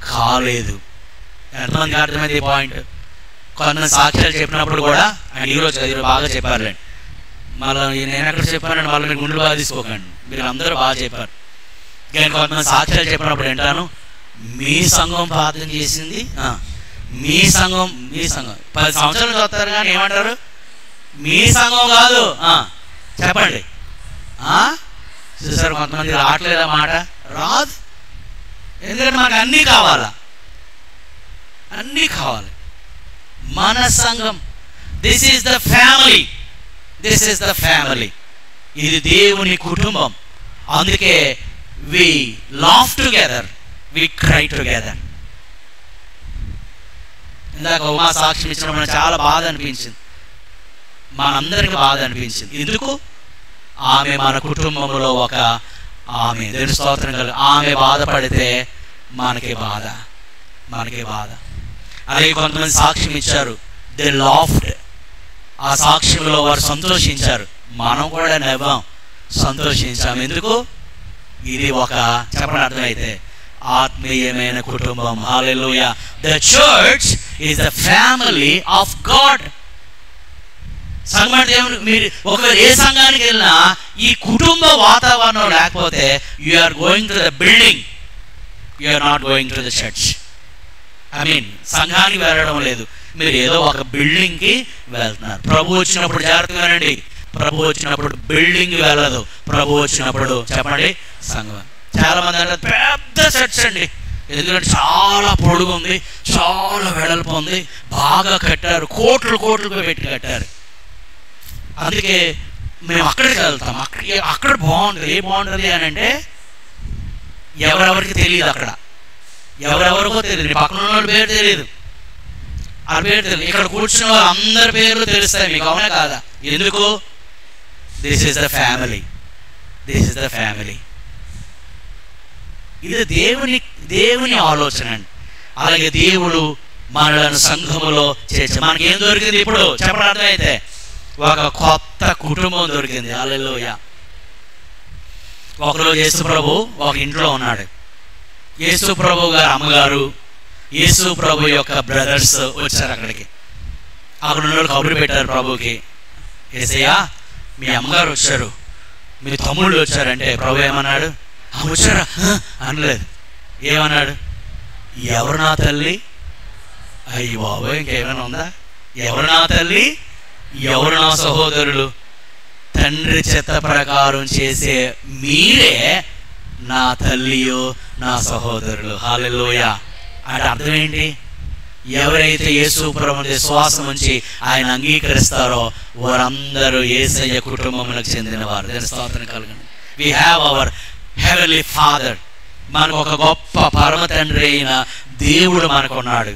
కాలేదు. ఎంతమందికి అర్థమైంది ఈ పాయింట్? కొంతమంది సాక్ష్యాలు చెప్పినప్పుడు కూడా, అండ్ ఈరోజు బాగా చెప్పారులేండి. మళ్ళీ నేను ఎక్కడ చెప్పానండి, మళ్ళీ మీరు గుండెలు బాగా తీసుకోకండి, మీరు అందరూ బాగా చెప్పారు. కానీ కొంతమంది సాక్ష్యాలు చెప్పినప్పుడు ఏంటాను, మీ సంఘం ప్రార్థన చేసింది, మీ సంఘం 10 సంవత్సరాలు చూస్తారు కానీ ఏమంటారు? మీ సంఘం కాదు. చెప్పండి. చూసారు, కొంతమంది రావట్లేదా మాట? రాదు. ఎందుకంటే మనకు అన్నీ కావాలి. మన సంఘం, దిస్ ఈస్ ద ఫ్యామిలీ. ఇది దేవుని కుటుంబం. అందుకే వి లాఫ్ టుగెదర్, వి క్రై టుగెదర్. ఇందాక ఉమా సాక్ష్యం ఇచ్చినప్పుడు చాలా బాధ అనిపించింది, మనందరికి బాధ అనిపించింది. ఎందుకు? ఆమె మన కుటుంబంలో ఒక ఆమె. దేవుని స్తోత్రం కలుగు. ఆమె బాధపడితే మనకి బాధ. అలాగే కొంతమంది సాక్ష్యం ఇచ్చారు, దే లాఫ్డ్. ఆ సాక్ష్యంలో వారు సంతోషించారు, మనం కూడా నవ్వాం, సంతోషించాం. ఎందుకు? ఇది ఒక చెప్పడం అర్థమైతే ఆత్మీయమైన కుటుంబం. Hallelujah. The church is the family of God. సంఘం అంటే మీరు ఒకవేళ ఏ సంఘానికి వెళ్ళినా ఈ కుటుంబ వాతావరణం లేకపోతే you are going to the building, you are not going to the church. సంఘానికి వెళ్ళడం లేదు, మీరు ఏదో ఒక బిల్డింగ్కి వెళ్తున్నారు. ప్రభు వచ్చినప్పుడు జాగ్రత్తగా వినండి, ప్రభు వచ్చినప్పుడు బిల్డింగ్ వెళ్ళదు, ప్రభు వచ్చినప్పుడు చెప్పండి సంఘం. చాలా మంది అంటే పెద్ద చర్చ్ అండి, ఎందుకంటే చాలా పొడుగు ఉంది, చాలా వెడల్పు ఉంది, బాగా కట్టారు, కోట్లు పెట్టి కట్టారు. అందుకే మేము అక్కడికి వెళ్తాం. అక్కడ బాగుంటుంది. ఏ బాగుంటుంది అని అంటే ఎవరెవరికి తెలియదు, అక్కడ ఎవరెవరికో తెలియదు, పక్కన ఉన్న వాళ్ళ పేరు తెలియదు, ఆ పేరు తెలియదు. ఇక్కడ కూర్చున్న వాళ్ళు అందరి పేర్లు తెలుస్తాయి మీకు, అవునా కాదా? ఎందుకు? This is the family. ఇది దేవుని ఆలోచన అండి. అలాగే దేవుడు మనలను సంఘములో చేర్చి మనకి ఏం దొరికింది ఇప్పుడు చెప్పడం అర్థమైతే? ఒక కొత్త కుటుంబం దొరికింది. హల్లెలూయా. ఒకరోజు యేసు ప్రభు ఒక ఇంట్లో ఉన్నాడు. యేసు ప్రభు గారు అమ్మగారు, యేసు ప్రభు యొక్క బ్రదర్స్ వచ్చారు అక్కడికి. అక్కడ ఉన్న వాళ్ళు కబురు పెట్టారు ప్రభుకి, యేసయ్యా మీ అమ్మగారు వచ్చారు, మీ తమ్ముళ్ళు వచ్చారంటే ప్రభు ఏమన్నాడు? వచ్చారా అనలేదు. ఏమన్నాడు? ఎవరు నా తల్లి? అయ్యి బాబోయ్, ఇంకేమైనా ఉందా? ఎవరు నా తల్లి, ఎవరు నా సహోదరులు? తండ్రి చిత్త ప్రకారం చేసే మీరే నా తల్లియు నా సహోదరులు. హల్లెలూయా. అంటే అర్థం ఏంటి? ఎవరైతే యేసు ప్రభువుని విశ్వాసం ఉంచి ఆయన అంగీకరిస్తారో వారందరూ యేసయ్య కుటుంబములకు చెందిన వారు. దేవుని స్తోత్రం కలుగును. We have our heavenly father. మనకు ఒక గొప్ప పరమ తండ్రి అయిన దేవుడు మనకున్నాడు.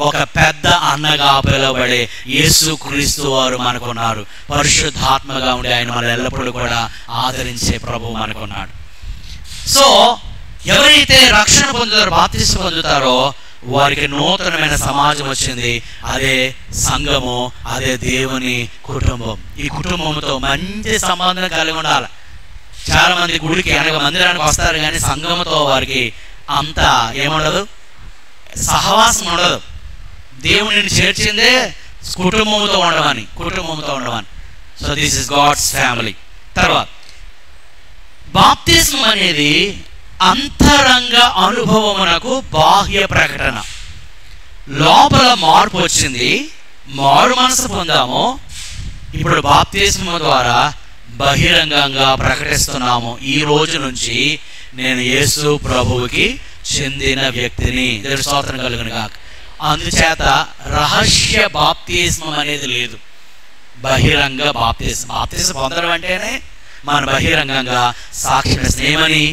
ఒక పెద్ద అన్నగా పిలువబడే యేసు క్రీస్తు వారు మనకున్నారు. పరిశుద్ధాత్మగా ఉండి ఆయన మన ఎల్లప్పుడూ కూడా ఆదరించే ప్రభువు మనకున్నాడు. సో ఎవరైతే రక్షణ పొందుతారో, బాప్తిస్మం పొందుతారో వారికి నూతనమైన సమాజం వచ్చింది. అదే సంఘము, అదే దేవుని కుటుంబం. ఈ కుటుంబంతో మంచి సంబంధం కలిగి ఉండాలి. చాలా మంది గుడికి అనగా మందిరానికి వస్తారు కానీ సంఘముతో వారికి అంత ఏముండదు, సహవాసం ఉండదు. దేవుడిని చేర్చిందే కుటుంబంతో ఉండమని. So this is God's family. తర్వాత బాప్తిస్మం అనేది అంతరంగ అనుభవమునకు బాహ్య ప్రకటన. లోపల మార్పు వచ్చింది, మారు మనసు పొందాము. ఇప్పుడు బాప్తిస్మం ద్వారా బహిరంగంగా ప్రకటిస్తున్నాము, ఈ రోజు నుంచి నేను యేసు ప్రభువుకి చెందిన వ్యక్తిని. దేవుని స్తోత్రం కలుగును గాక. అందుచేత రహస్య బాప్తిస్మం అనేది లేదు, బహిరంగ బాప్తిస్మం. బాప్తిస్మం పొందడం అంటేనే మన బహిరంగంగా సాక్ష్యం ఏమని,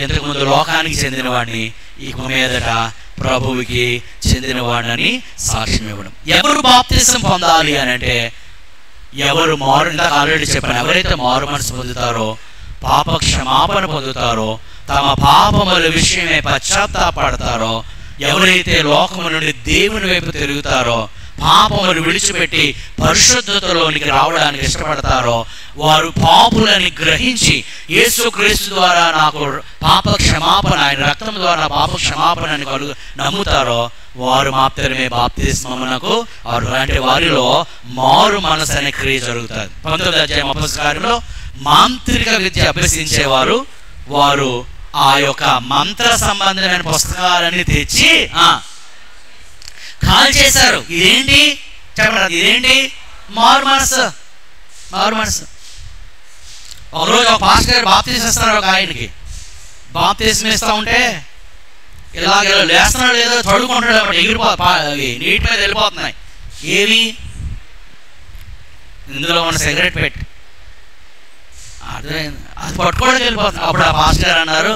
ఇంతకుముందు లోకానికి చెందిన వాడిని ఇక మీదట ప్రభువుకి చెందిన వాడిని సాక్ష్యం ఇవ్వడం. ఎవరు బాప్తిస్మం పొందాలి అని అంటే, ఎవరు ఆల్రెడీ చెప్పాను, ఎవరైతే మారు మనసు పొందుతారో, పాప క్షమాపణ పొందుతారో, తమ పాపముల విషయమే పశ్చాత్తాపడతారో, ఎవరైతే లోకము నుండి దేవుని వైపు తిరుగుతారో, పాపములు విడిచిపెట్టి పరిశుద్ధతలోనికి రావడానికి ఇష్టపడతారో, వారు పాపులని గ్రహించి యేసుక్రీస్తు ద్వారా నాకు పాప క్షమాపణ, ఆయన రక్తం ద్వారా పాప క్షమాపణని నమ్ముతారో వారు మాత్రమే బాప్తిస్మమునకు అర్హులు. అంటే వారిలో మారు మనసు అనే క్రియ జరుగుతుంది. 19వ అధ్యాయం అపొస్తలుల మాంత్రిక విద్య అభ్యసించేవారు వారు ఆ యొక్క మంత్ర సంబంధమైన పుస్తకాలన్నీ తెచ్చి కాల్ చేశారు. ఇదేంటి చెప్పండి, ఇదేంటి? మారు మనసు. ఒకరోజు ఒక పాస్టర్ గారు బాప్తిస్మం ఇస్తున్నారు. ఒక ఆయనకి బాప్తిస్మం ఇస్తా ఉంటే ఇలాగ లేస్తున్నాడు, ఏదో తడుకుంటాడు, నీటి మీద వెళ్ళిపోతున్నాయి. ఏవి? ఇందులో ఉన్న సిగరెట్ పెట్టి అర్థమైంది, అది పట్టుకోవడానికి వెళ్ళిపోతుంది. అప్పుడు ఆ పాస్టర్ గారు అన్నారు,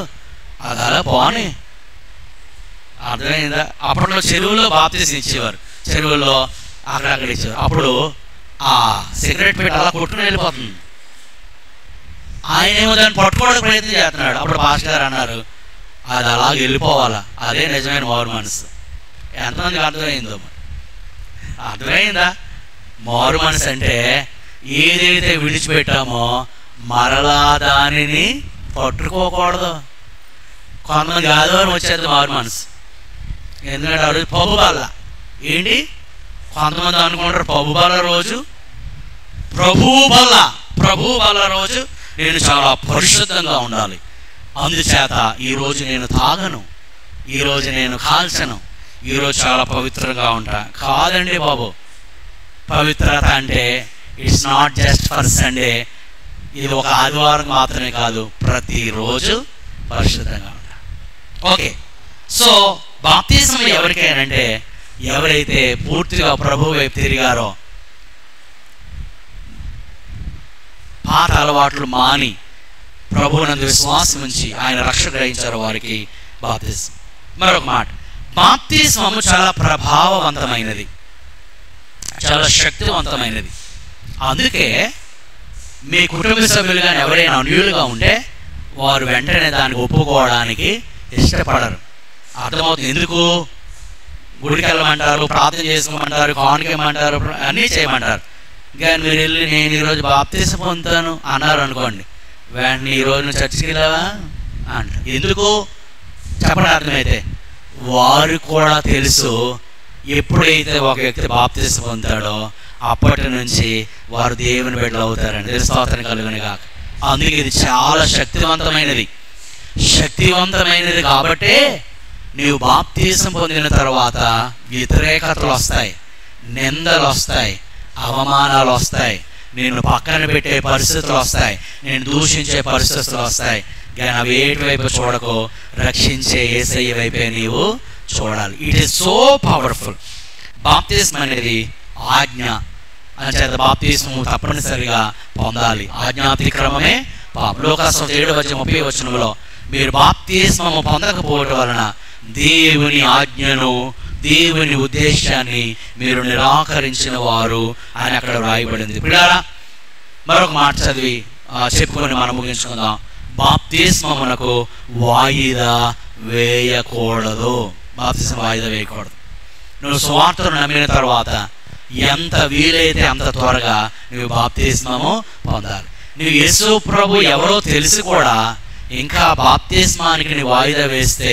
అది అలా పోనీ. అర్థమైందా? అప్పట్లో చెరువులో బాప్తిస్మం ఇచ్చేవారు, చెరువుల్లో అక్కడక్కడ ఇచ్చేవారు. అప్పుడు ఆ సిగరెట్ పెట్టి అలా కొట్టుకుని వెళ్ళిపోతుంది. ఆయన ఏమో దాన్ని పట్టుకోవడానికి ప్రయత్నం చేస్తున్నాడు. అప్పుడు పాస్టర్ గారు అన్నారు, అది అలాగ వెళ్ళిపోవాలా, అదే నిజమైన మారు మనసు. ఎంతమందికి అర్థమైందా? మారు మనసు అంటే ఏదైతే విడిచిపెట్టామో మరలా దానిని పట్టుకోకూడదు. కొంతమంది ఆదివారం వచ్చేది మారు మనసు, ఎందుకంటే ఆ రోజు పబ్బు బల్ల. ఏంటి? కొంతమంది అనుకుంటారు పబ్బు బల్ల రోజు ప్రభువు బల్ల రోజు నేను చాలా పరిశుద్ధంగా ఉండాలి, అందుచేత ఈరోజు నేను తాగను, ఈరోజు నేను కాల్చను, ఈరోజు చాలా పవిత్రంగా ఉంటా. కాదండి బాబు, పవిత్రత అంటే it's not just for Sunday. ఇది ఒక ఆదివారం మాత్రమే కాదు, ప్రతిరోజు పరిశుద్ధంగా ఉంటా. ఓకే, సో బాప్తిస్మం ఎవరికైనంటే ఎవరైతే పూర్తిగా ప్రభువు వైపు తిరిగారో, పాత అలవాట్లు మాని ప్రభువునందు విశ్వాసం ఉంచి ఆయన రక్షణ గ్రహించారు వారికి బాప్తిస్మం. మరొక మాట, బాప్తిస్మము చాలా ప్రభావవంతమైనది, చాలా శక్తివంతమైనది. అందుకే మీ కుటుంబ సభ్యులు కానీ ఎవరైనా అన్యులుగా ఉంటే వారు వెంటనే దానికి ఒప్పుకోవడానికి ఇష్టపడరు. అర్థమవుతుంది. ఎందుకు? గుడికి వెళ్ళమంటారు, ప్రార్థన చేసుకోమంటారు, కానుకేయమంటారు, అన్నీ చేయమంటారు. కానీ మీరు వెళ్ళి నేను ఈరోజు బాప్తిస్మం పొందుతాను అన్నారు అనుకోండి, వెంటనే ఈరోజు నువ్వు చర్చికి వెళ్ళావా అంట. ఎందుకు చెప్పడం? అర్థమైతే వారు కూడా తెలుసు, ఎప్పుడైతే ఒక వ్యక్తి బాప్తిస్మం పొందుతాడో అప్పటి నుంచి వారు దేవుని బిడ్డలు అవుతారండి. స్తోత్రం కలుగును గాక. అందుకే ఇది చాలా శక్తివంతమైనది కాబట్టే నీవు బాప్తిస్మం పొందిన తర్వాత వ్యతిరేకతలు వస్తాయి, నిందలు వస్తాయి, అవమానాలు వస్తాయి, నేను పక్కన పెట్టే పరిస్థితులు వస్తాయి, నేను దూషించే పరిస్థితులు వస్తాయి, కానీ అవి ఏటి వైపు చూడకో, రక్షించే యేసయ్య వైపే నీవు చూడాలి. It is so powerful. బాప్తిస్మం అనేది ఆజ్ఞ. అంచేత బాప్తిస్మము తప్పనిసరిగా పొందాలి. ఆజ్ఞాతిక్రమమే పాపం. లోకాసు 7:30 మీరు బాప్తిస్మము పొందకపోవడం వలన దేవుని ఆజ్ఞను, దేవుని ఉద్దేశాన్ని మీరు నిరాకరించిన వారు అని అక్కడ వ్రాయబడింది. పిల్లారా, మరొక మాట చదివి చెప్పుకొని మనం ముగించుకుందాం. బాప్తిస్మమునకు వాయిదా వేయకూడదు. బాప్తిస్మం వాయిదా వేయకూడదు. నువ్వు సువార్తను నమ్మిన తర్వాత ఎంత వీలైతే అంత త్వరగా నువ్వు బాప్తిస్మము పొందాలి. నువ్వు యేసు ప్రభు ఎవరో తెలిసి కూడా ఇంకా బాప్తిస్మానికి నువ్వు వాయిదా వేస్తే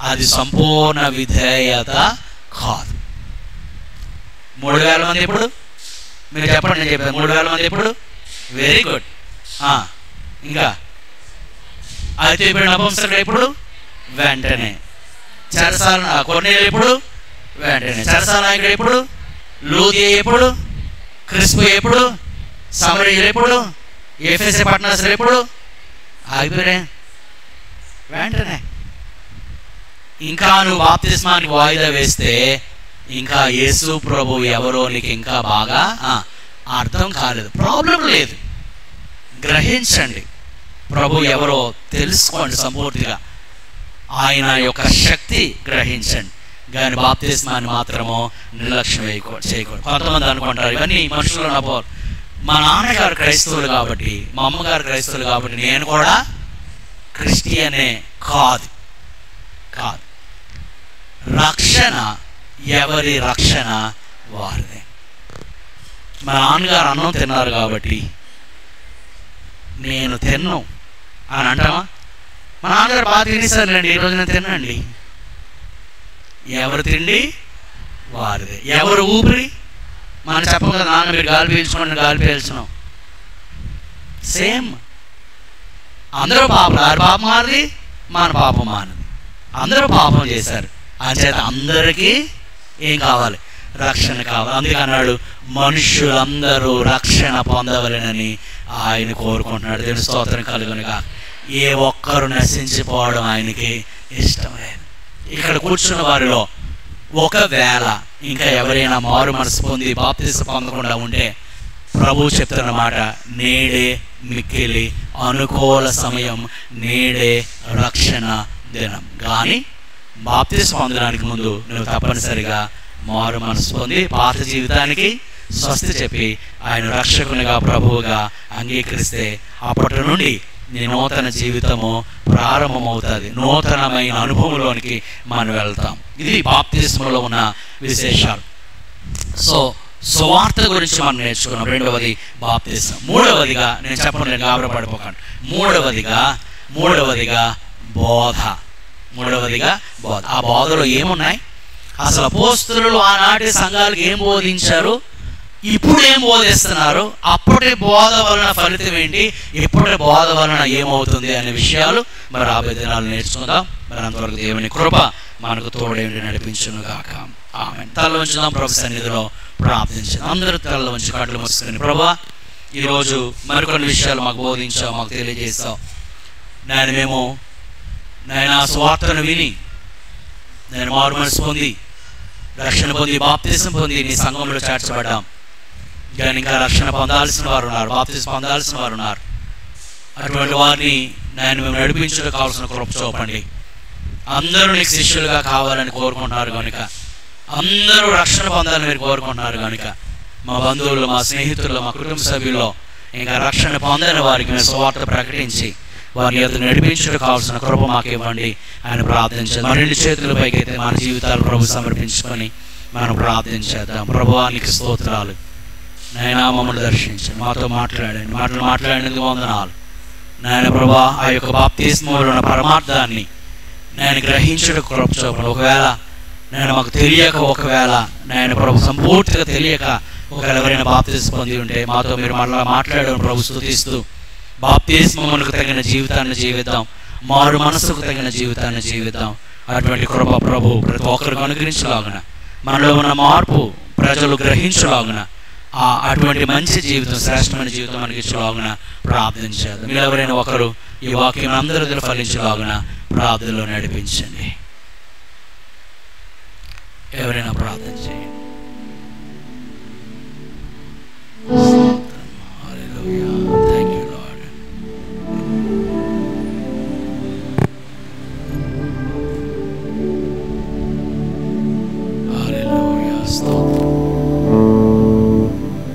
అది సంపూర్ణ విధేయత కాదు. 3,000 మంది ఎప్పుడు? మీరు చెప్పండి. నేను చెప్పాను 3,000 మంది ఎప్పుడు? Very good. ఇంకా అయితే ఇప్పుడు నపుంసకుడు ఎప్పుడు? వెంటనే. చెరసాల కొన్నేళ్ళు ఎప్పుడు? వెంటనే. చెరసాల నాయకుడు ఎప్పుడు? లూదియా ఎప్పుడు? క్రిస్పు ఎప్పుడు? సమరయులు ఎప్పుడు? ఎఫెసీ పట్టణస్థులు ఎప్పుడు? ఆగిపోయారే వెంటనే. ఇంకా నువ్వు బాప్తిస్మానికి వాయిదా వేస్తే ఇంకా యేసు ప్రభు ఎవరో నీకు ఇంకా బాగా అర్థం కాలేదు. ప్రాబ్లం లేదు, గ్రహించండి. ప్రభు ఎవరో తెలుసుకోండి సంపూర్తిగా. ఆయన యొక్క శక్తి గ్రహించండి. కానీ బాప్తిస్మాన్ని మాత్రము నిర్లక్ష్యం చేయకూడదు. కొంతమంది అనుకుంటారు ఇవన్నీ మనుషులు నపోరు. మా నాన్నగారు క్రైస్తవులు కాబట్టి, మా అమ్మగారు క్రైస్తవులు కాబట్టి నేను కూడా క్రిస్టియనే. కాదు కాదు. రక్షణ ఎవరి రక్షణ వారిదే. మా నాన్నగారు అన్నం తిన్నారు కాబట్టి నేను తిన్ను అని అంటామా? మా నాన్నగారు బాగా తినేసారులేండి, ఈరోజు నేను తినండి. ఎవరు తిండి వారిదే. ఎవరు ఊపిరి మనం చెప్పం కదా, నాన్న మీరు గాలి పీల్చుకోండి, గాలి పీల్చున్నాం. సేమ్. అందరూ పాపం. వారి పాపం మారది, మన పాపం మానది. అందరూ పాపం చేశారు. అంచేత అందరికీ ఏం కావాలి? రక్షణ కావాలి. అందుకే అన్నాడు మనుషులందరూ రక్షణ పొందవలెనని ఆయన కోరుకుంటున్నాడు. దేవుని స్తోత్రం కలుగునుగా. ఏ ఒక్కరు నశించిపోవడం ఆయనకి ఇష్టం లేదు. ఇక్కడ కూర్చున్న వారిలో ఒకవేళ ఇంకా ఎవరైనా మారు మనసు పొంది బాప్తిస్మం పొందకుండా ఉంటే ప్రభు చెప్తున్న మాట, నేడే మిక్కిలి అనుకూల సమయం, నేడే రక్షణ దినం. కానీ బాప్తిస్మం పొందడానికి ముందు నువ్వు తప్పనిసరిగా మారు మనసు పొంది పాత జీవితానికి స్వస్తి చెప్పి ఆయన రక్షకునిగా ప్రభువుగా అంగీకరిస్తే అప్పటి నుండి నీ నూతన జీవితము ప్రారంభమవుతుంది. నూతనమైన అనుభవంలోనికి మనం వెళ్తాం. ఇది బాప్తిస్మలో ఉన్న విశేషాలు. సో సువార్త గురించి మనం నేర్చుకున్నాం. రెండవది బాప్తిస్మం. మూడవదిగా నేను చెప్పను, నేను గాబరపడిపోకండి. మూడవదిగా బోధ. బోధ. ఆ బోధలో ఏమున్నాయి? అసలు అపోస్తలులు ఆనాటి సంఘాలకు ఏం బోధించారు, ఇప్పుడు ఏం బోధిస్తున్నారు, అప్పటి బోధ వలన ఫలితం ఏంటి, ఇప్పటి బోధ వలన ఏమవుతుంది అనే విషయాలు మరి రాబోయే దినాలు నేర్చుకుందాం. మరి అంతవరకు దేవుని కృప మనకు తోడేంటి నడిపించును గాక. ఆమేన్. తల వంచుదాం, ప్రభు సన్నిధిలో ప్రార్థించాం. అందరూ తల వంచి కళ్ళు మూసుకొని, ప్రభువా ఈరోజు మరికొన్ని విషయాలు మాకు బోధించావు, మాకు తెలియజేస్తావు. మేము ఆ స్వార్థను విని నేను మారు మనసు పొంది రక్షణ పొంది బాప్తిస్మం పొంది నీ సంఘంలో చేర్చబడ్డాం. కానీ ఇంకా రక్షణ పొందాల్సిన వారు ఉన్నారు, బాప్తిస్మం పొందాల్సిన వారు ఉన్నారు. అటువంటి వారిని మేము నడిపించడం కావాల్సిన కృప చూపండి. అందరూ నీకు శిష్యులుగా కావాలని కోరుకుంటున్నారు కనుక, అందరూ రక్షణ పొందాలని మీరు కోరుకుంటున్నారు కనుక, మా బంధువులు, మా స్నేహితులు, మా కుటుంబ సభ్యుల్లో ఇంకా రక్షణ పొందని వారికి మేము సువార్త ప్రకటించి వారి యొక్క నడిపించడం కావాల్సిన కృప మాకు ఇవ్వండి అని ప్రార్థించాలి. మన రెండు చేతుల పైకి అయితే మన జీవితాలు ప్రభు సమర్పించుకొని మనం ప్రార్థించేద్దాం. ప్రభువానికి స్తోత్రాలు. నాయనా మమ్మల్ని దర్శించండి, మాతో మాట్లాడండి, మాట్లాడినందుకు వందనాలు. నాయన ప్రభా, ఆ యొక్క బాప్తిస్మంలో ఉన్న పరమార్థాన్ని నేను గ్రహించడం కృప చూపండి. ఒకవేళ నేను మాకు తెలియక, ఒకవేళ నేను ప్రభు సంపూర్తిగా తెలియక ఒకవేళ ఎవరైనా బాప్తిస్మం పొంది ఉంటే మాతో మీరు మళ్ళీ మాట్లాడడం ప్రభు స్తుతిస్తూ బాప్తిస్మమునకు తగిన జీవితాన్ని జీవిద్దాం, మారు మనసుకు తగిన జీవితాన్ని జీవిద్దాం. అటువంటి కృప ప్రభు ప్రతి ఒక్కరికి అనుగ్రహించలాగున, మనలో ఉన్న మార్పు ప్రజలు గ్రహించలాగున అటువంటి మంచి జీవితం, శ్రేష్టమైన జీవితం మనకి ఇచ్చేలాగున ప్రార్థన చేద్దాం. మీరు ఎవరైనా ఒకరు ఈ వాక్యం అందరూ ఫలించేలాగున ప్రార్థనలో నడిపించండి. ఎవరైనా ప్రార్థన చేయండి. Thank you, Lord. Hallelujah. Stotram.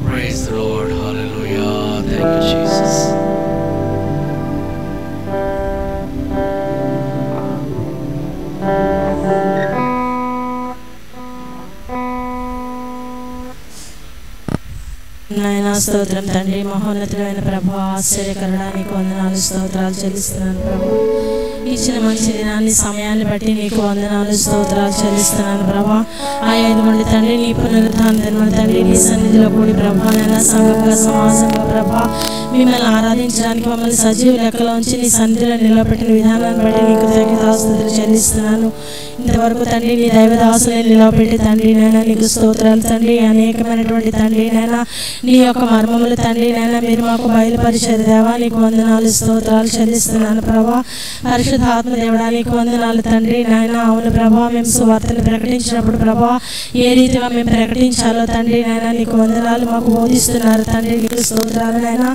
Praise the Lord. Hallelujah. Thank you, Jesus. నాయనా స్తోత్రం తండ్రి, మహోన్నతమైన ప్రభు, ఆశ్చర్యకరణానికి వందనాలు, స్తోత్రాలు చెల్లిస్తున్నాను ప్రభు. ఇచ్చిన మంచి దినాన్ని, సమయాన్ని బట్టి నీకు వందనాలు, స్తోత్రాలు చెల్లిస్తున్నాను ప్రభా. ఆ 5 మంది తండ్రి నీ పునరుద్ధాన దినమున తండ్రి నీ సన్నిధిలో కూడి ప్రభా, నైనా సంఘంగా సమాజంగా ప్రభా మిమ్మల్ని ఆరాధించడానికి మమ్మల్ని సజీవ లెక్కలో ఉంచి నీ సన్నిధిలో నిలబెట్టిన విధానాన్ని బట్టి నీకు కృతజ్ఞతాస్తుతులు చెల్లిస్తున్నాను. ఇంతవరకు తండ్రి నీ దైవదాసులను నిలబెట్టి తండ్రి నైనా నీకు స్తోత్రాలు తండ్రి. అనేకమైనటువంటి తండ్రి నైనా నీ యొక్క మర్మములు తండ్రి నైనా మీరు మాకు బయలుపరిచారు దేవా, నీకు వందనాలు, స్తోత్రాలు చెల్లిస్తున్నాను ప్రభా. పరిశుద్ధాత్మ దేవుడా నీకు వందనాలు తండ్రి నాయన. అవును ప్రభా, మేము సువార్తను ప్రకటించినప్పుడు ప్రభా ఏ రీతిగా మేము ప్రకటించాలో తండ్రి నాయన నీకు వందనాలు మాకు బోధిస్తున్నారు తండ్రి, నీకు స్తోత్రాలు నాయన.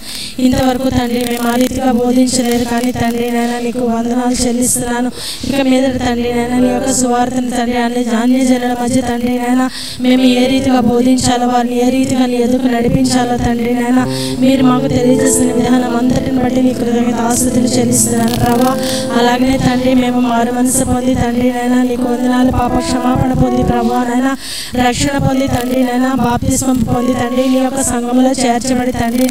ఇంతవరకు తండ్రి మేము ఆ రీతిగా బోధించలేదు కానీ తండ్రి నాయన నీకు వందనాలు చెల్లిస్తున్నాను. ఇక మీద తండ్రి నాయన నీ యొక్క సువార్తను తండ్రి అన్య జనుల మధ్య తండ్రి నాయన మేము ఏ రీతిగా బోధించాలో, వారిని ఏ రీతిగా నీ ఎదుగు నడిపించాలో తండ్రి నాయన మీరు మాకు తెలియజేసిన విధానం అంతటిని బట్టి నీ కృతజ్ఞతాస్తుతులు చెల్లిస్తున్నాను ప్రభా. అలాగనే తండ్రి మేము మారు మనసు పొంది తండ్రి నాయన నీకు వందనాలు, పాప క్షమాపణ పొంది ప్రభా నాయన రక్షణ పొంది తండ్రి నాయన బాప్తిస్మం పొంది తండ్రి నీ యొక్క సంఘంలో చేర్చబడి తండ్రి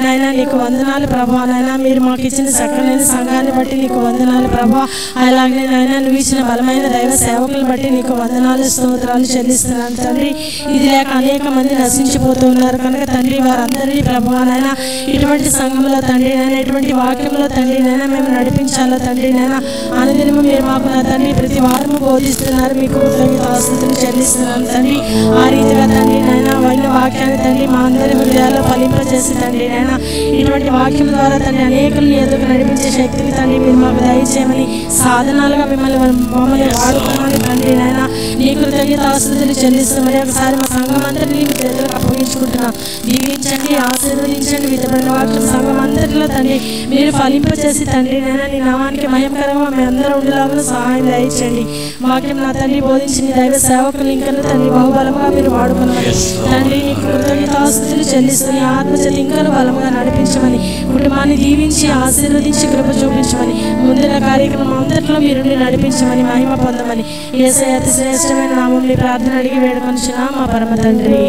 నాయన నీకు వందనాలు ప్రభా నాయన. మీరు మాకు ఇచ్చిన చక్కనైన సంఘాన్ని బట్టి నీకు వందనాలు ప్రభా. అలాగనే నాయన నువ్వు ఇచ్చిన బలమైన దైవ సేవకులను బట్టి నీకు వందనాలు, స్తోత్రాలు చెల్లిస్తున్నాను తండ్రి. ఇది లేక అనేక మంది నశించిపోతూ ఉన్నారు కనుక తండ్రి వారందరినీ ప్రభా నాయన ఇటువంటి సంఘంలో తండ్రి నాయన ఇటువంటి వాక్యంలో తండ్రి నాయన మేము నడిపించాలో తండ్రి నాయన అనుదినము మీరు మాకు నా తండ్రి ప్రతి వారము బోధిస్తున్నారు, మీకు కృతజ్ఞతాస్తుతులు చెల్లిస్తున్నాను తండ్రి. ఆ రీతిగా తండ్రి నాయన వైన వాక్యాన్ని తండ్రి మా అందరి హృదయాల్లో ఫలింపజేసి తండ్రి నాయన ఇటువంటి వాక్యం ద్వారా తండ్రి అనేకుల్ని ఎదుగు నడిపించే శక్తిని తండ్రి మీరు మాకు దయచేయమని, సాధనాలుగా మమ్మల్ని వాడుకోమని తండ్రి నాయన నీ కృతజ్ఞతాస్తుతులు చెల్లిస్తామని ఒకసారి మా సంఘం అంతటినీ మీ చేతులకు అప్పగించుకుంటున్నాం. దీవించండి, ఆశీర్వదించండి. విధమైన వాక్యం సంఘం అంతటిలో తండ్రి మీరు ఫలింపజేసి తండ్రి నాయన నీ నామానికి మహిమకరంగా మేము అందరం ఉండేలాగా సహాయం దయచేయండి. వాక్యం నా తండ్రి బోధించిన దైవ సేవకులు ఇంకా తండ్రి బహుబలంగా మీరు వాడుకున్నామని తండ్రి నీకు కృతజ్ఞతాస్తుతులు చెల్లిస్తున్న ఆత్మచేత ఇంకా బలంగా నడిపించమని, కుటుంబాన్ని దీవించి ఆశీర్వదించి కృప చూపించమని, ముందున్న కార్యక్రమం అంతట్లో మీరు నడిపించమని, మహిమ పొందమని యేసయ్య అతి శ్రేష్టమైన నామములో ప్రార్థన అడిగి వేడుకొనుచున్నాం మా పరమ తండ్రి.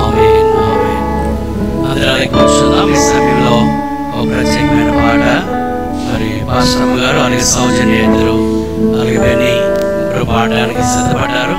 ఆమేన్, ఆమేన్. అందరం కూర్చుందాం. ఈ సమయంలో ఒక ప్రత్యేకమైన పాట మరి పాస్టర్ గారు అలాగే సౌజన్య ఇద్దరు అలాగే బెన్నీ ఇప్పుడు పాడడానికి సిద్ధపడ్డారు.